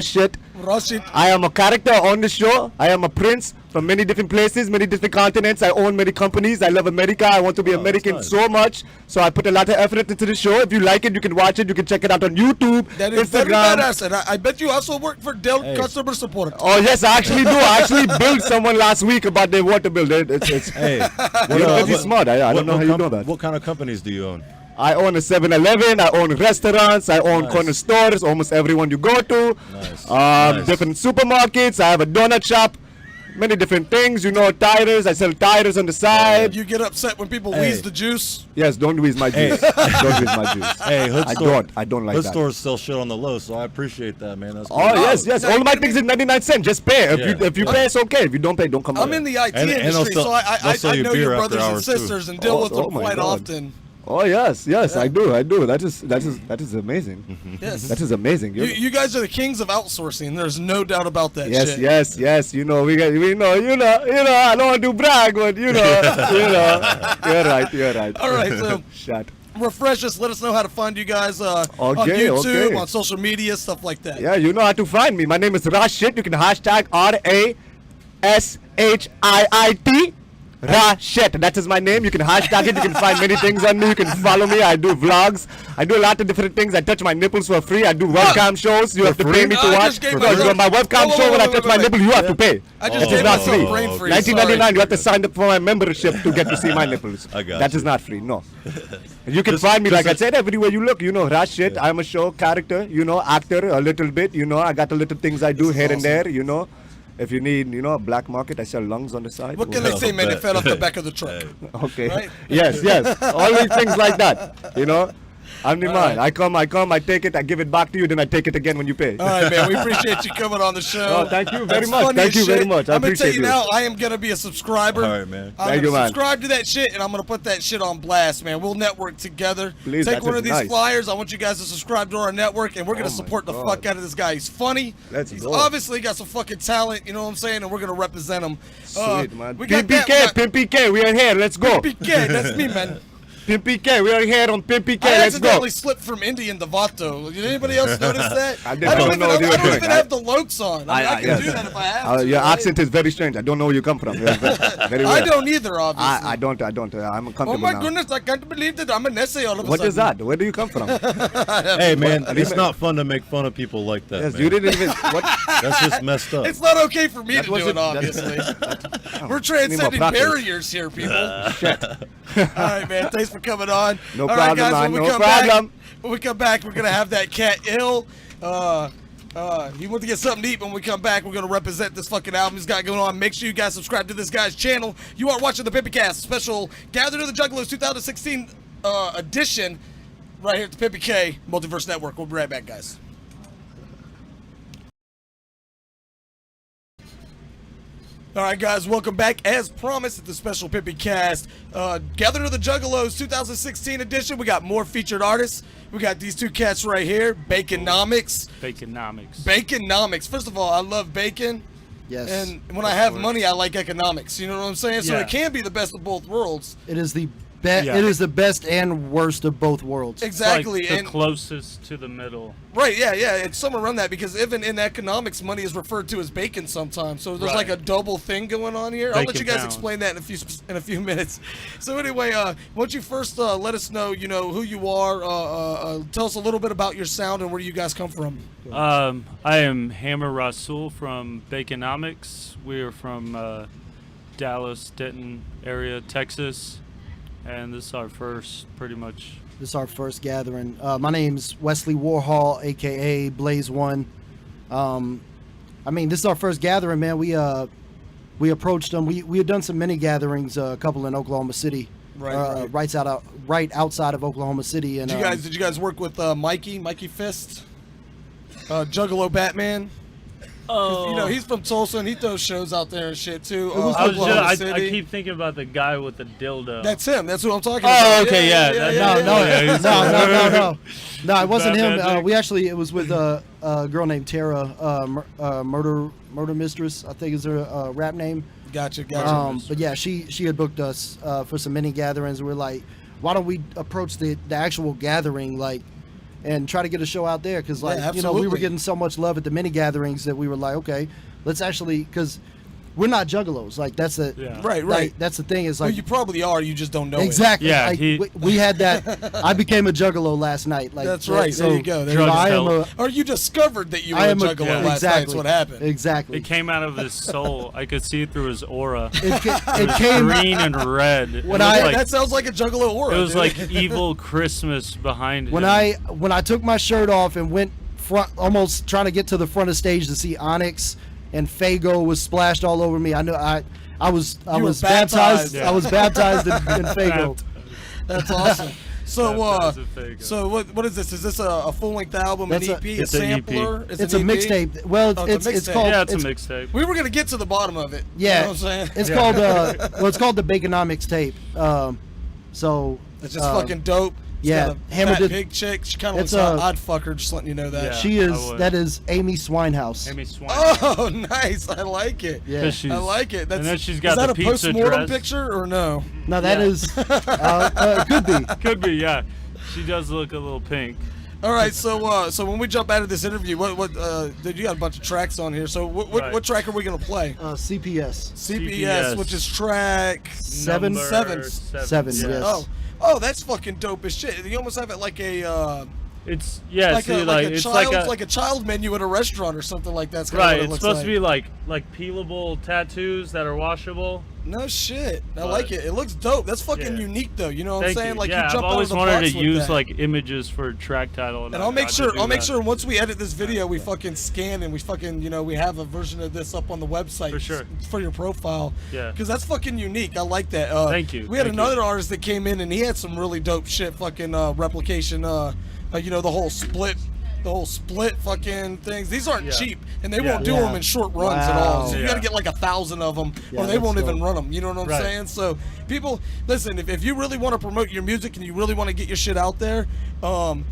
Speaker 14: shit.
Speaker 5: Raw shit.
Speaker 14: I am a character on the show. I am a prince from many different places, many different continents. I own many companies. I love America. I want to be American so much. So I put a lot of effort into the show. If you like it, you can watch it. You can check it out on YouTube,
Speaker 5: That is very
Speaker 14: Instagram.
Speaker 5: badass. And I bet you also work for Dell Customer Support.
Speaker 14: Oh yes, I actually do. I actually billed someone last week about their water bill. It's
Speaker 6: Hey,
Speaker 14: you're pretty smart. I don't know how you know that.
Speaker 6: What kind of companies do you own?
Speaker 14: I own a 7-Eleven, I own restaurants, I own corner stores, almost everyone you go to.
Speaker 6: Nice.
Speaker 14: Different supermarkets, I have a donut shop, many different things, tires, I sell tires on the side.
Speaker 5: You get upset when people wheeze the juice?
Speaker 14: Yes, don't wheeze my juice. Don't wheeze my juice.
Speaker 6: Hey,
Speaker 14: I don't like
Speaker 6: hood
Speaker 14: that.
Speaker 6: stores sell shit on the low, so I appreciate that, man. That's cool.
Speaker 14: Oh, yes. All my things is 99 cents. Just pay. If you pay, it's okay. If you don't pay, don't come
Speaker 5: I'm
Speaker 14: out.
Speaker 5: in the IT industry, so I know your brothers and
Speaker 6: too.
Speaker 5: sisters and deal with them
Speaker 14: my
Speaker 5: quite
Speaker 14: God.
Speaker 5: often.
Speaker 14: Oh yes, I do. That is amazing.
Speaker 5: Yes.
Speaker 14: That is amazing.
Speaker 5: You guys are the kings of outsourcing. There's no doubt about that shit.
Speaker 14: Yes. We know. I don't want to brag, but you're right.
Speaker 5: All right, so
Speaker 14: Shut.
Speaker 5: refresh us. Let us know how to find you guys on YouTube, on social media, stuff like that.
Speaker 14: Yeah, you know how to find me. My name is Rashid. You can hashtag RASHIIT. Rashid, that is my name. You can hashtag it. You can find many things on me. You can follow me. I do vlogs. I do a lot of different things. I touch my nipples for free. I do webcam shows. You have to pay me to watch. My webcam show, when I touch my nipple, you have to pay. It is not free. $19.99. You have to sign up for my membership to get to see my nipples. That is not free. No. You can find me, like I said, everywhere you look. Rashid. I'm a show character. Actor a little bit. I got a little things I do here and there. If you need, a black market, I sell lungs on the side.
Speaker 5: What can they say, man? They fell off the back of the truck.
Speaker 14: Okay.
Speaker 5: Right?
Speaker 14: Yes. All these things like that. I'm the man. I come, I take it, I give it back to you, then I take it again when you pay.
Speaker 5: All right, man. We appreciate you coming on the show.
Speaker 14: Oh, thank you very
Speaker 5: That's
Speaker 14: much.
Speaker 5: funny
Speaker 14: Thank
Speaker 5: as
Speaker 14: you very
Speaker 5: shit.
Speaker 14: much. I
Speaker 5: I'm going to tell
Speaker 14: appreciate
Speaker 5: you
Speaker 14: you.
Speaker 5: now, I am going to be a subscriber.
Speaker 6: All right, man.
Speaker 5: I'm going to subscribe to that shit, and I'm going to put that shit on blast, man. We'll network together.
Speaker 14: Please,
Speaker 5: Take
Speaker 14: that
Speaker 5: one
Speaker 14: is
Speaker 5: of these
Speaker 14: nice.
Speaker 5: flyers. I want you guys to subscribe to our network, and we're going to support the fuck out of this guy. He's funny. He's
Speaker 14: go.
Speaker 5: obviously got some fucking talent, you know what I'm saying? And we're going to represent him.
Speaker 14: Sweet, man.
Speaker 5: We got
Speaker 14: PimpyK, we are here. Let's go.
Speaker 5: PimpyK, that's me, man.
Speaker 14: PimpyK, we are here on PimpyK.
Speaker 5: I
Speaker 14: Let's go.
Speaker 5: accidentally slipped from Indian to Vato. Did anybody else notice that?
Speaker 14: I don't know
Speaker 5: I
Speaker 14: what you're
Speaker 5: don't
Speaker 14: doing.
Speaker 5: even have the lokes on. I can do that if I have to.
Speaker 14: Your
Speaker 5: right?
Speaker 14: accent is very strange. I don't know where you come from. Very
Speaker 5: I
Speaker 14: weird.
Speaker 5: don't either, obviously.
Speaker 14: I don't. I'm comfortable
Speaker 5: Oh my
Speaker 14: now.
Speaker 5: goodness, I can't believe that I'm an essay all of a
Speaker 14: What
Speaker 5: sudden.
Speaker 14: is that? Where do you come from?
Speaker 6: Hey, man, it's not fun to make fun of people like that.
Speaker 14: Yes,
Speaker 6: man.
Speaker 14: you didn't even. What?
Speaker 6: That's just messed up.
Speaker 5: It's not okay for me
Speaker 14: That
Speaker 5: to do
Speaker 14: wasn't-
Speaker 5: it, obviously. We're
Speaker 14: Need
Speaker 5: transcending
Speaker 14: more practice.
Speaker 5: barriers here, people.
Speaker 14: Shit.
Speaker 5: All right, man. Thanks for coming on.
Speaker 14: No
Speaker 5: All right,
Speaker 14: problem,
Speaker 5: guys,
Speaker 14: man.
Speaker 5: when we
Speaker 14: No
Speaker 5: come
Speaker 14: problem.
Speaker 5: Back, when we come back, we're gonna have that cat ill. He went to get something to eat. When we come back, we're gonna represent this fucking album he's got going on. Make sure you guys subscribe to this guy's channel. You are watching the PimpyCast special Gathering of the Juggalos 2016 edition right here at the PimpyK Multiverse Network. We'll be right back, guys. All right, guys, welcome back. As promised at the special PimpyCast, Gathering of the Juggalos 2016 edition. We got more featured artists. We got these two cats right here, Baconomics. Baconomics. First of all, I love bacon.
Speaker 15: Yes.
Speaker 5: And when I have money, I like economics. You know what I'm saying? So
Speaker 15: Yeah.
Speaker 5: it can be the best of both worlds.
Speaker 15: It is the It is the best and worst of both worlds.
Speaker 5: Exactly.
Speaker 16: It's like the
Speaker 5: and
Speaker 16: closest to the middle.
Speaker 5: Right, yeah, it's somewhere around that, because even in economics, money is referred to as bacon sometimes. So there's like a double thing going on here. I'll let you guys explain that in a few minutes. So anyway, why don't you first let us know, who you are. Tell us a little bit about your sound and where you guys come from.
Speaker 16: I am Hammer Rasul from Baconomics. We are from Dallas, Denton area, Texas. And this is our first, pretty much.
Speaker 15: This is our first gathering. My name's Wesley Warhol, a.k.a. Blaze One. This is our first gathering, man. We approached them. We had done some mini gatherings, a couple in Oklahoma City. Right outside of Oklahoma City. And
Speaker 5: did you guys work with Mikey Fist? Juggalo Batman?
Speaker 16: Oh,
Speaker 5: he's from Tulsa and he throws shows out there and shit too.
Speaker 16: I keep thinking about the guy with the dildo.
Speaker 5: That's him. That's who I'm talking about.
Speaker 16: Oh, okay,
Speaker 15: No, it wasn't him. It was with a girl named Tara, Murder Mistress, I think is her rap name.
Speaker 5: Gotcha.
Speaker 15: But yeah, she had booked us for some mini gatherings. We're like, why don't we approach the actual gathering, and try to get a show out there, because we were getting so much love at the mini gatherings that we were like, okay, let's actually, because we're not juggalos. that's the
Speaker 5: right.
Speaker 15: That's the thing is
Speaker 5: well, you probably are. You just don't know
Speaker 15: exactly.
Speaker 5: it.
Speaker 16: Yeah,
Speaker 15: we had that. I became a juggalo last night.
Speaker 5: That's right. So, there you go. Or you discovered that you were a juggalo last night. That's what happened.
Speaker 15: Exactly.
Speaker 16: It came out of his soul. I could see it through his aura.
Speaker 15: It came
Speaker 16: green and red.
Speaker 5: That sounds like a juggalo aura.
Speaker 16: It was like evil Christmas behind him.
Speaker 15: When I took my shirt off and went front, almost trying to get to the front of stage to see Onyx, and Fago was splashed all over me. I know I was baptized.
Speaker 5: Yeah.
Speaker 15: I was baptized in Fago.
Speaker 5: That's awesome. So what is this? Is this a full length album, an EP, a sampler?
Speaker 15: It's a mixtape. Well, it's called.
Speaker 16: Yeah, it's a mixtape.
Speaker 5: We were gonna get to the bottom of it.
Speaker 15: Yeah,
Speaker 5: you know what I'm saying?
Speaker 15: It's called. It's called the Baconomics tape. So
Speaker 5: it's just fucking dope.
Speaker 15: Yeah,
Speaker 5: Hammer did big chick. She kind of looks like an odd fucker. Just letting you know that.
Speaker 15: Yeah, she is. That is Amy Swinehouse.
Speaker 16: Amy Swinehouse.
Speaker 5: Oh, nice. I like it.
Speaker 15: Yeah,
Speaker 5: I like it.
Speaker 16: And then she's got
Speaker 5: is that
Speaker 16: the
Speaker 5: a
Speaker 16: pizza
Speaker 5: post-mortem
Speaker 16: dress.
Speaker 5: picture or no?
Speaker 15: No, that is. Could be.
Speaker 16: Could be. Yeah, she does look a little pink.
Speaker 5: All right, so when we jump out of this interview, what you got a bunch of tracks on here. So what track are we gonna play?
Speaker 15: CPS,
Speaker 5: which is track
Speaker 15: seven. Yes.
Speaker 5: Oh, that's fucking dope as shit. You almost have it like a.
Speaker 16: It's
Speaker 5: like a child menu at a restaurant or something like that.
Speaker 16: Right, it's supposed to be like peelable tattoos that are washable.
Speaker 5: No shit, I like it. It looks dope. That's fucking unique though. You know what I'm saying? Like
Speaker 16: yeah,
Speaker 5: you jump
Speaker 16: I've always
Speaker 5: out of the
Speaker 16: wanted
Speaker 5: box
Speaker 16: to
Speaker 5: with
Speaker 16: use
Speaker 5: that.
Speaker 16: like images for a track title.
Speaker 5: And I'll make sure once we edit this video, we fucking scan and we fucking we have a version of this up on the website
Speaker 16: for sure
Speaker 5: for your profile.
Speaker 16: Yeah,
Speaker 5: because that's fucking unique. I like that.
Speaker 16: Thank you.
Speaker 5: We had another artist that came in and he had some really dope shit. Fucking replication. The whole split fucking things. These aren't cheap, and they won't do them in short runs at all. So you got to get like 1,000 of them, or they won't even run them. You know what I'm saying? So people, listen. If you really want to promote your music and you really want to get your shit out there, when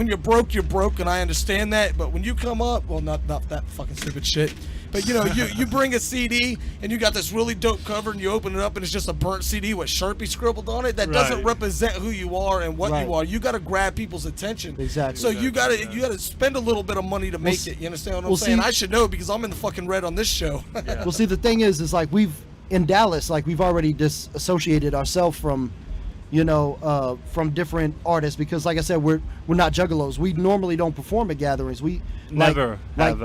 Speaker 5: you're broke, and I understand that. But when you come up, well, not that fucking stupid shit. But you bring a CD and you got this really dope cover and you open it up and it's just a burnt CD with Sharpie scribbled on it. That doesn't represent who you are and what you are. You got to grab people's attention.
Speaker 15: Exactly.
Speaker 5: So you got to spend a little bit of money to make it. You understand what I'm saying? I should know because I'm in the fucking red on this show.
Speaker 15: Well, see, the thing is like in Dallas, like we've already disassociated ourselves from different artists because, like I said, we're not juggalos. We normally don't perform at gatherings. We
Speaker 16: never have.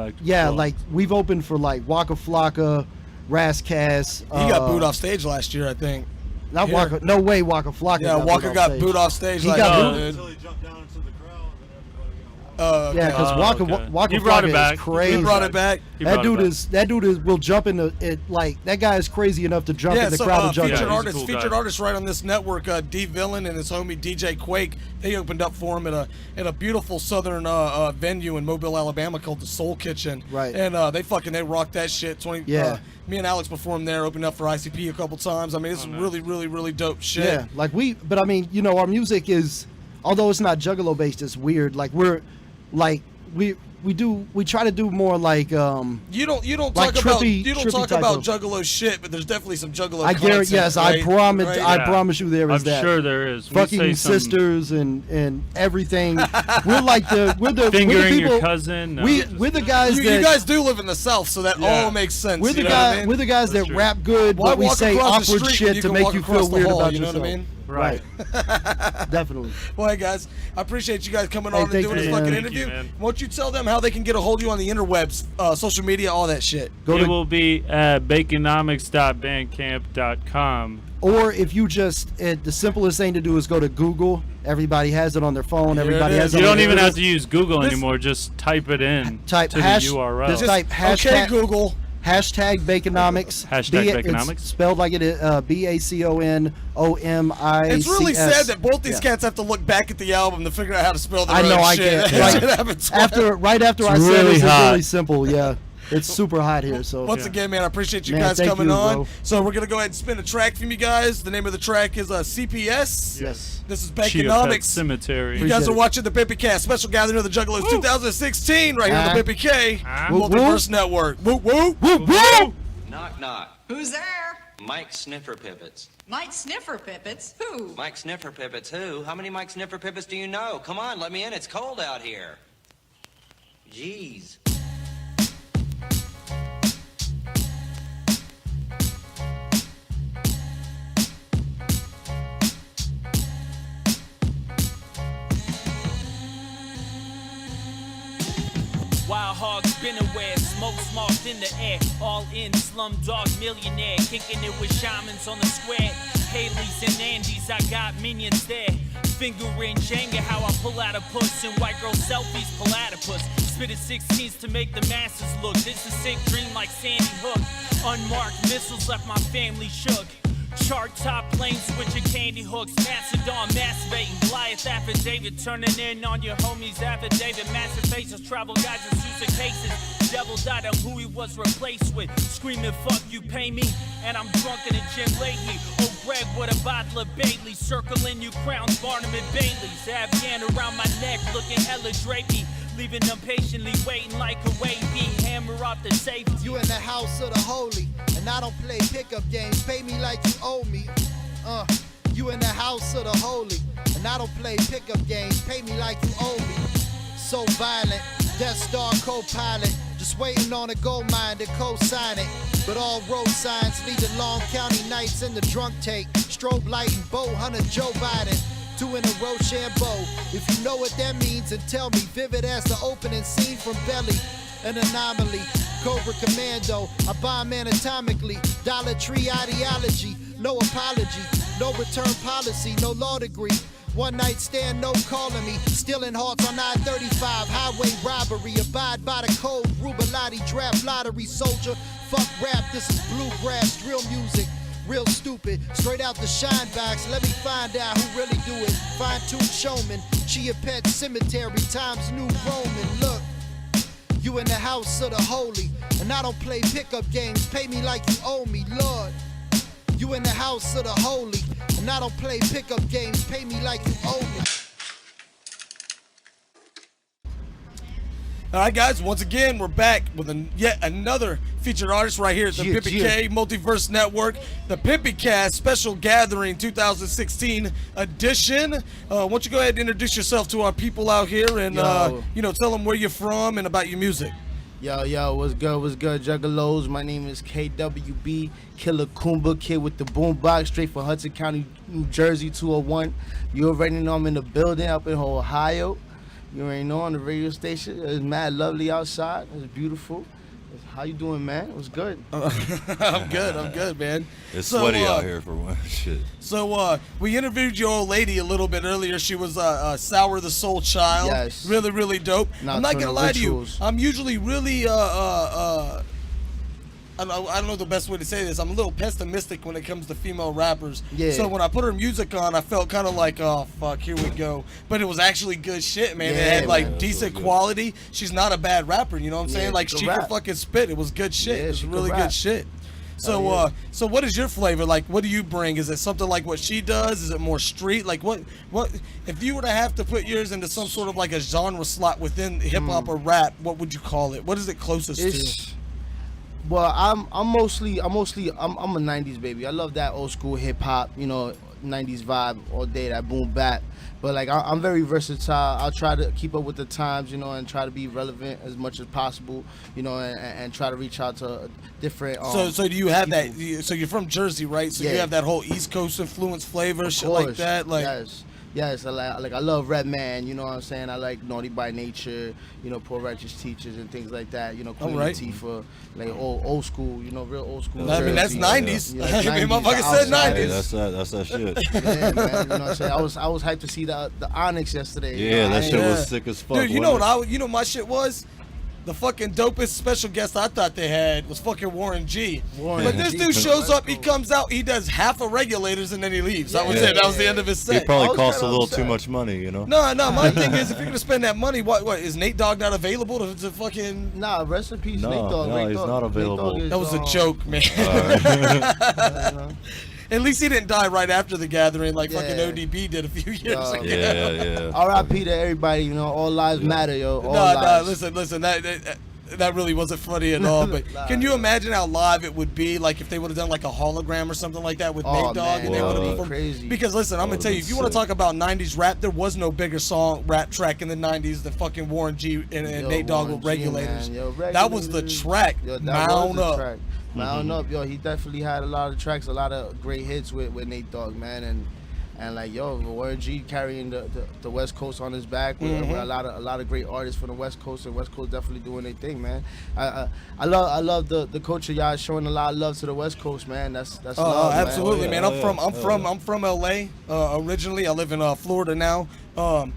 Speaker 15: Like we've opened for like Waka Flocka, Rascas.
Speaker 5: He got booed off stage last year, I think.
Speaker 15: Not Waka. No way, Waka Flocka.
Speaker 5: Yeah, Waka got booed off stage.
Speaker 15: He got booed until he jumped down into the crowd. Yeah, because Waka Flocka is crazy.
Speaker 5: He brought it back.
Speaker 15: That dude will jump into it. Like that guy is crazy enough to jump in the crowd and jump.
Speaker 5: Featured artists right on this network. D Villain and his homie DJ Quake. They opened up for him at a beautiful southern venue in Mobile, Alabama called the Soul Kitchen.
Speaker 15: Right.
Speaker 5: And they rocked that shit. Me and Alex performed there. Opened up for ICP a couple times. I mean, it's really, really, really dope shit.
Speaker 15: Yeah. But I mean, our music is, although it's not juggalo based, it's weird. Like we try to do more like
Speaker 5: You don't
Speaker 15: like
Speaker 5: talk about
Speaker 15: trippy-
Speaker 5: you don't
Speaker 15: trippy
Speaker 5: talk
Speaker 15: type
Speaker 5: about
Speaker 15: of-
Speaker 5: Juggalo shit, but there's definitely some Juggalo.
Speaker 15: I guarantee,
Speaker 5: content,
Speaker 15: yes,
Speaker 5: right?
Speaker 15: I promise,
Speaker 5: Right?
Speaker 15: I promise you there is
Speaker 16: I'm
Speaker 15: that.
Speaker 16: sure there is. We
Speaker 15: Fucking
Speaker 16: say some-
Speaker 15: sisters and everything. We're like we're the
Speaker 16: Fingering
Speaker 15: people,
Speaker 16: your cousin. No,
Speaker 15: we're the guys
Speaker 5: You
Speaker 15: that
Speaker 5: guys do live in the South, so that all makes sense.
Speaker 15: we're the
Speaker 5: you know what I
Speaker 15: guy
Speaker 5: mean?
Speaker 15: we're the guys that rap good,
Speaker 5: Why
Speaker 15: but we
Speaker 5: walk
Speaker 15: say
Speaker 5: across the
Speaker 15: awkward
Speaker 5: street when
Speaker 15: shit
Speaker 5: you
Speaker 15: to
Speaker 5: can
Speaker 15: make
Speaker 5: walk
Speaker 15: you
Speaker 5: across
Speaker 15: feel
Speaker 5: the
Speaker 15: weird
Speaker 5: hall,
Speaker 15: about
Speaker 5: you know
Speaker 15: yourself.
Speaker 5: what I mean?
Speaker 15: Right. Definitely.
Speaker 5: Well, hey guys, I appreciate you guys coming
Speaker 15: Hey,
Speaker 5: on and
Speaker 15: thank
Speaker 5: doing
Speaker 15: you,
Speaker 5: this
Speaker 15: man.
Speaker 5: fucking
Speaker 15: Thank
Speaker 5: interview.
Speaker 16: you, man.
Speaker 5: Won't you tell them how they can get a hold of you on the interwebs, social media, all that shit?
Speaker 16: It will be at baconomics.bandcamp.com.
Speaker 15: Or if you just the simplest thing to do is go to Google. Everybody has it on their phone.
Speaker 5: Here
Speaker 15: Everybody
Speaker 5: it
Speaker 15: has
Speaker 5: is.
Speaker 15: it
Speaker 16: You
Speaker 15: on
Speaker 16: don't
Speaker 15: their
Speaker 16: even have
Speaker 15: computer.
Speaker 16: to use Google anymore. Just type it in
Speaker 15: Type
Speaker 16: to
Speaker 15: hash,
Speaker 16: the URL.
Speaker 15: Just type hashtag,
Speaker 5: Okay, Google.
Speaker 15: Hashtag Baconomics.
Speaker 16: Hashtag
Speaker 15: It's
Speaker 16: Baconomics.
Speaker 15: spelled like it is, BACONOMICS.
Speaker 5: It's really sad that both these cats have to look back at the album to figure out how to spell their
Speaker 15: I know
Speaker 5: own
Speaker 15: I
Speaker 5: shit.
Speaker 15: can't.
Speaker 5: That
Speaker 15: Right
Speaker 5: shit happens twice.
Speaker 15: right after I
Speaker 16: It's
Speaker 15: said
Speaker 16: really
Speaker 15: this, it's
Speaker 16: hot.
Speaker 15: really simple. Yeah, it's super hot here. So
Speaker 5: Once again, man, I appreciate you
Speaker 15: Man,
Speaker 5: guys
Speaker 15: thank
Speaker 5: coming
Speaker 15: you,
Speaker 5: on.
Speaker 15: bro.
Speaker 5: So we're gonna go ahead and spin a track from you guys. The name of the track is CPS.
Speaker 15: Yes.
Speaker 5: This is
Speaker 16: Chia Pet
Speaker 5: Baconomics.
Speaker 16: Cemetery.
Speaker 5: You guys
Speaker 15: Appreciate
Speaker 5: are
Speaker 15: it.
Speaker 5: watching the PimpyCast special gathering of the Juggalos 2016 right here on the PimpyK
Speaker 15: Whoop,
Speaker 5: Multiverse Network. Whoop whoop.
Speaker 15: Whoop, whoop.
Speaker 17: Knock, knock.
Speaker 18: Who's there?
Speaker 17: Mike Sniffer Pippets.
Speaker 18: Mike Sniffer Pippets? Who?
Speaker 17: Mike Sniffer Pippets who? How many Mike Sniffer Pippets do you know? Come on, let me in. It's cold out here. Jeez.
Speaker 19: Wild hogs been aware, smoke smoked in the air. All in, slumdog millionaire, kicking it with shamans on the square. Haley's and Andy's, I got minions there. Fingering Jenga, how I pull out a puss and white girl selfies, platypus. Spitted 16s to make the masses look. This is sick dream like Sandy Hook. Unmarked missiles left my family shook. Chart top planes switching candy hooks. Macedon masturbating. Goliath affidavit turning in on your homies affidavit. Massive faces, travel guides and suitcases. Devil died on who he was replaced with. Screaming fuck you pay me. And I'm drunk in the gym lately. Oh Greg, what a bottle of Bailey. Circling you crowns, Barnum and Bailey's. Afghan around my neck looking hella drapey. Leaving them patiently waiting like a wavy. Hammer off the safety.
Speaker 20: You in the house of the holy, and I don't play pickup games. Pay me like you owe me. You in the house of the holy, and I don't play pickup games. Pay me like you owe me. So violent, Death Star co-pilot, just waiting on a gold mine to co-sign it. But all road signs lead to Long County nights in the drunk take. Strobe light and bow hunter Joe Biden. 2 in a row Shambo. If you know what that means, then tell me. Vivid as the opening scene from Belly. An anomaly, Cobra Commando. I bomb anatomically. Dollar Tree ideology. No apology, no return policy, no law degree. One night stand, no calling me. Stealing hearts on I-35, highway robbery. Abide by the code, Rubalati, draft lottery, soldier. Fuck rap, this is bluegrass, drill music. Real stupid, straight out the shine box. Let me find out who really do it. Fine-tuned showman, Chia Pet Cemetery, Times New Roman. Look, you in the house of the holy, and I don't play pickup games. Pay me like you owe me, Lord. You in the house of the holy, and I don't play pickup games. Pay me like you owe me.
Speaker 5: All right, guys. Once again, we're back with yet another featured artist right here at the PimpyK Multiverse Network, the PimpyCast Special Gathering 2016 edition. Why don't you go ahead and introduce yourself to our people out here and tell them where you're from and about your music.
Speaker 21: Yo, what's good, Juggalos? My name is K.W.B, Killer Kumba, kid with the boombox, straight from Hudson County, New Jersey, 201. You already know I'm in the building up in Ohio. You already know on the radio station. It's mad lovely outside. It's beautiful. How you doing, man? It was good.
Speaker 5: I'm good, man.
Speaker 6: It's sweaty out here for one shit.
Speaker 5: So we interviewed your old lady a little bit earlier. She was Sour the Soul Child.
Speaker 21: Yes.
Speaker 5: Really, really dope. I'm not gonna lie to you. I'm usually really I don't know the best way to say this. I'm a little pessimistic when it comes to female rappers.
Speaker 21: Yeah.
Speaker 5: So when I put her music on, I felt kind of like, oh fuck, here we go. But it was actually good shit, man.
Speaker 21: Yeah,
Speaker 5: it had like
Speaker 21: man,
Speaker 5: decent quality. She's not a bad rapper, you know what I'm saying? Like
Speaker 21: she
Speaker 5: she
Speaker 21: can
Speaker 5: could
Speaker 21: rap.
Speaker 5: fucking spit. It was good shit.
Speaker 21: Yeah,
Speaker 5: it was
Speaker 21: she can
Speaker 5: really
Speaker 21: rap.
Speaker 5: good shit. So so what is your flavor? Like, what do you bring? Is it something like what she does? Is it more street? Like, what if you were to have to put yours into some sort of like a genre slot within hip hop or rap? What would you call it? What is it closest to?
Speaker 21: Well, I'm a '90s baby. I love that old school hip hop, you know, '90s vibe all day, that boom bap. But like I'm very versatile. I'll try to keep up with the times, you know, and try to be relevant as much as possible, you know, and try to reach out to different.
Speaker 5: So do you have that? So you're from Jersey, right? So you have that whole East Coast influence flavor, shit like that. Like
Speaker 21: yes. I love Redman. You know what I'm saying? I like Naughty by Nature. You know, Poor Righteous Teachers and things like that. You know, Queen Latifah, like old school. You know, real old school.
Speaker 5: I mean, that's '90s.
Speaker 21: Yeah,
Speaker 5: I mean, motherfucker said '90s.
Speaker 6: Hey, that's that shit.
Speaker 21: Yeah, man, you know what I'm saying? I was hyped to see the R.o.c. yesterday.
Speaker 6: Yeah, that shit was sick as fuck.
Speaker 5: Dude, you know what you know my shit was? The fucking dopest special guest I thought they had was fucking Warren G. But this dude shows up, he comes out, he does half of Regulators, and then he leaves. That was it. That was the end of his set.
Speaker 6: It probably cost a little too much money, you know?
Speaker 5: No, my thing is, if you're going to spend that money, what is Nate Dogg not available to fucking...
Speaker 21: Nah, rest in peace,
Speaker 6: Nate Dogg. No, he's not available.
Speaker 5: That was a joke, man. At least he didn't die right after the gathering like fucking ODB did a few years ago.
Speaker 6: Yeah.
Speaker 21: R.I.P. to everybody, you know, all lives matter, yo. All lives.
Speaker 5: Listen, that really wasn't funny at all. But can you imagine how live it would be, like if they would have done like a hologram or something like that with Nate Dogg, and they would have performed?
Speaker 21: Crazy.
Speaker 5: Because listen, I'm gonna tell you, if you want to talk about '90s rap, there was no bigger rap track in the '90s than fucking Warren G and Nate Dogg with Regulators. That was the track. Mount Up.
Speaker 21: Mount Up, yo. He definitely had a lot of tracks, a lot of great hits with Nate Dogg, man, and like Warren G carrying the West Coast on his back with a lot of great artists from the West Coast, and West Coast definitely doing their thing, man. I love the culture, y'all showing a lot of love to the West Coast, man. That's love,
Speaker 5: absolutely, man. I'm from LA originally. I live in Florida now. I'm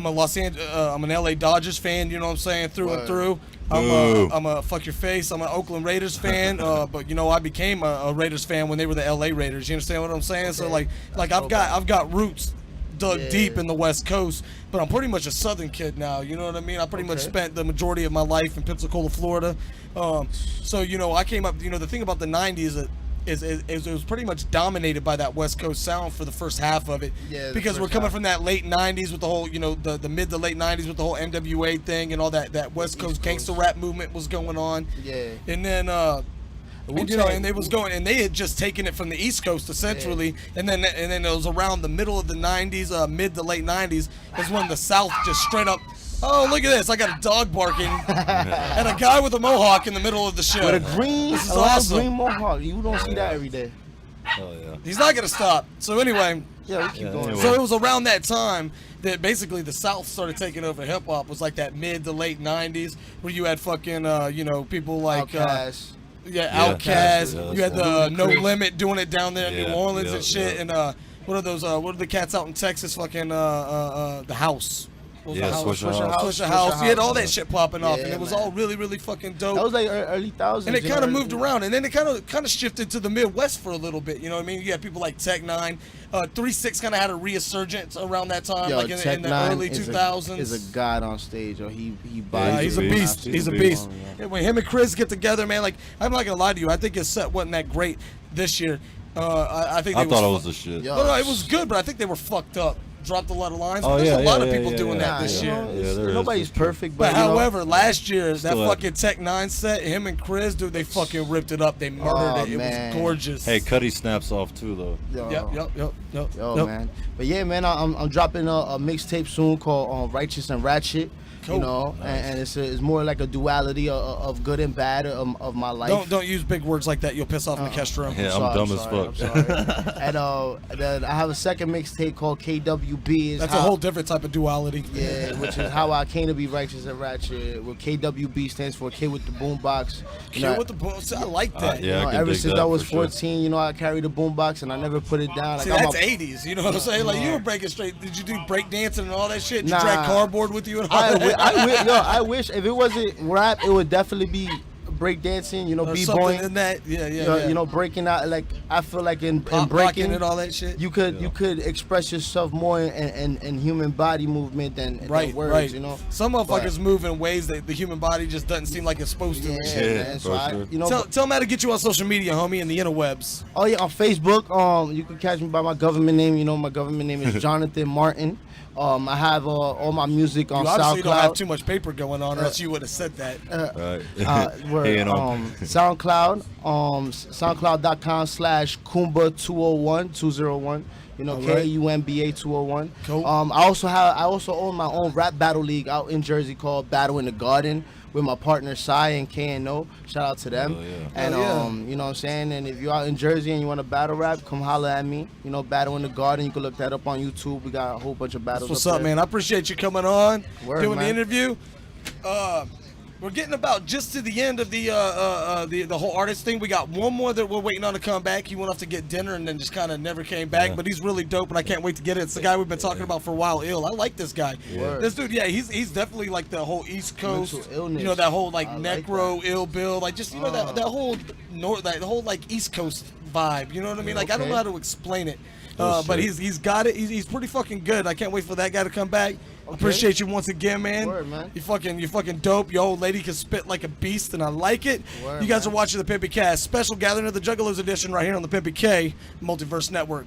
Speaker 5: a I'm an LA Dodgers fan, you know what I'm saying, through and through. I'm a fuck your face. I'm an Oakland Raiders fan, but you know I became a Raiders fan when they were the LA Raiders. You understand what I'm saying? So like I've got roots dug deep in the West Coast, but I'm pretty much a Southern kid now. You know what I mean? I pretty much spent the majority of my life in Pensacola, Florida. So you know I came up. You know the thing about the '90s is it was pretty much dominated by that West Coast sound for the first half of it. Yeah, because we're coming from that late '90s with the whole, you know, the mid to late '90s with the whole NWA thing and all that West Coast gangster rap movement was going on. Yeah. And then and, you know, and they was going, and they had just taken it from the East Coast essentially, and then it was around the middle of the '90s, mid to late '90s, is when the South just straight up. Oh, look at this! I got a dog barking and a guy with a mohawk in the middle of the show.
Speaker 21: With a green mohawk. You don't see that every day.
Speaker 6: Oh yeah.
Speaker 5: He's not gonna stop. So anyway.
Speaker 21: Yeah, we keep going.
Speaker 5: So it was around that time that basically the South started taking over hip hop. Was like that mid to late ¡90s where you had fucking you know, people like
Speaker 21: Outkast.
Speaker 5: Outkast. You had the No Limit doing it down there in New Orleans and shit. And what are those? What are the cats out in Texas? Fucking the House. Swisher House. You had all that shit popping off, and it was all really, really fucking dope.
Speaker 21: That was like early thousands.
Speaker 5: And it kind of moved around, and then it kind of shifted to the Midwest for a little bit. You know what I mean? You had people like Tech Nine, 3-6 kind of had a resurgence around that time, like in the early 2000s.
Speaker 21: Is a god on stage, or he
Speaker 5: he's a beast. He's a beast. When him and Chris get together, man, like I'm not gonna lie to you, I think his set wasn't that great this year. I think
Speaker 6: I thought it was the shit.
Speaker 5: No, it was good, but I think they were fucked up. Dropped a lot of lines. There's a lot of people doing that this year.
Speaker 21: Nobody's perfect,
Speaker 5: but however, last year that fucking Tech Nine set, him and Chris, dude, they fucking ripped it up. They murdered it. It was gorgeous.
Speaker 6: Hey, Cuddy snaps off too, though.
Speaker 5: Yep.
Speaker 21: Man. But yeah, man, I'm dropping a mixtape soon called Righteous and Ratchet. Cool. You know, and it's more like a duality of good and bad of my life.
Speaker 5: Don't use big words like that. You'll piss off Mikestro.
Speaker 6: Yeah, I'm dumb as fuck.
Speaker 21: And then I have a second mixtape called K.W.B.
Speaker 5: That's a whole different type of duality.
Speaker 21: Yeah, which is how I came to be righteous and ratchet. What K.W.B. stands for, K with the boombox.
Speaker 5: K with the boombox. I like that.
Speaker 21: Yeah, you know, ever since I was 14, you know, I carried a boombox and I never put it down.
Speaker 5: See, that's 80s. You know what I'm saying? Like you were breaking straight. Did you do break dancing and all that shit? Did you drag cardboard with you and all that?
Speaker 21: I wish if it wasn't rap, it would definitely be break dancing, you know,
Speaker 5: Or
Speaker 21: b-boying.
Speaker 5: something in that. Yeah.
Speaker 21: You know, breaking out, like, I feel like in
Speaker 5: Pop
Speaker 21: breaking
Speaker 5: rocking and all that shit.
Speaker 21: you could express yourself more in human body movement than words, you know.
Speaker 5: Some motherfuckers
Speaker 21: But-
Speaker 5: move in ways that the human body just doesn't seem like it's supposed to.
Speaker 21: Yeah, man. So you know,
Speaker 5: tell them how to get you on social media, homie, in the interwebs.
Speaker 21: Oh yeah, on Facebook. You can catch me by my government name. You know, my government name is Jonathan Martin. I have all my music on
Speaker 5: You obviously
Speaker 21: SoundCloud.
Speaker 5: don't have too much paper going on, or else you would have said that.
Speaker 21: We're SoundCloud, SoundCloud.com/Kumba201. You know,
Speaker 5: All right.
Speaker 21: KUMBA 201.
Speaker 5: Cool.
Speaker 21: I also own my own rap battle league out in Jersey called Battle in the Garden with my partner Sai and K.N.O. Shout out to them. And you know what I'm saying? And if you're out in Jersey and you want to battle rap, come holler at me. You know, Battle in the Garden. You can look that up on YouTube. We got a whole bunch of battles.
Speaker 5: What's
Speaker 21: up
Speaker 5: up,
Speaker 21: there.
Speaker 5: man? I appreciate you coming on,
Speaker 21: Word,
Speaker 5: doing the
Speaker 21: man.
Speaker 5: interview. We're getting about just to the end of the whole artist thing. We got one more that we're waiting on to come back. He went off to get dinner and then just kind of never came back. But he's really dope, and I can't wait to get it. It's the guy we've been talking about for a while. Ill. I like this guy.
Speaker 21: Word.
Speaker 5: This dude, he's definitely like the whole East Coast.
Speaker 21: Mental illness.
Speaker 5: You know, that whole like
Speaker 21: I like
Speaker 5: necro ill bill, like just that whole the whole like East Coast vibe. You know what I mean? Like I don't know how to explain it. But he's got it. He's pretty fucking good. I can't wait for that guy to come back. Appreciate you once again, man.
Speaker 21: Word, man.
Speaker 5: You fucking dope. Your old lady can spit like a beast, and I like it.
Speaker 21: Word,
Speaker 5: you guys
Speaker 21: man.
Speaker 5: are watching the PimpyCast special gathering of the Juggalos edition right here on the Pimpy K Multiverse Network.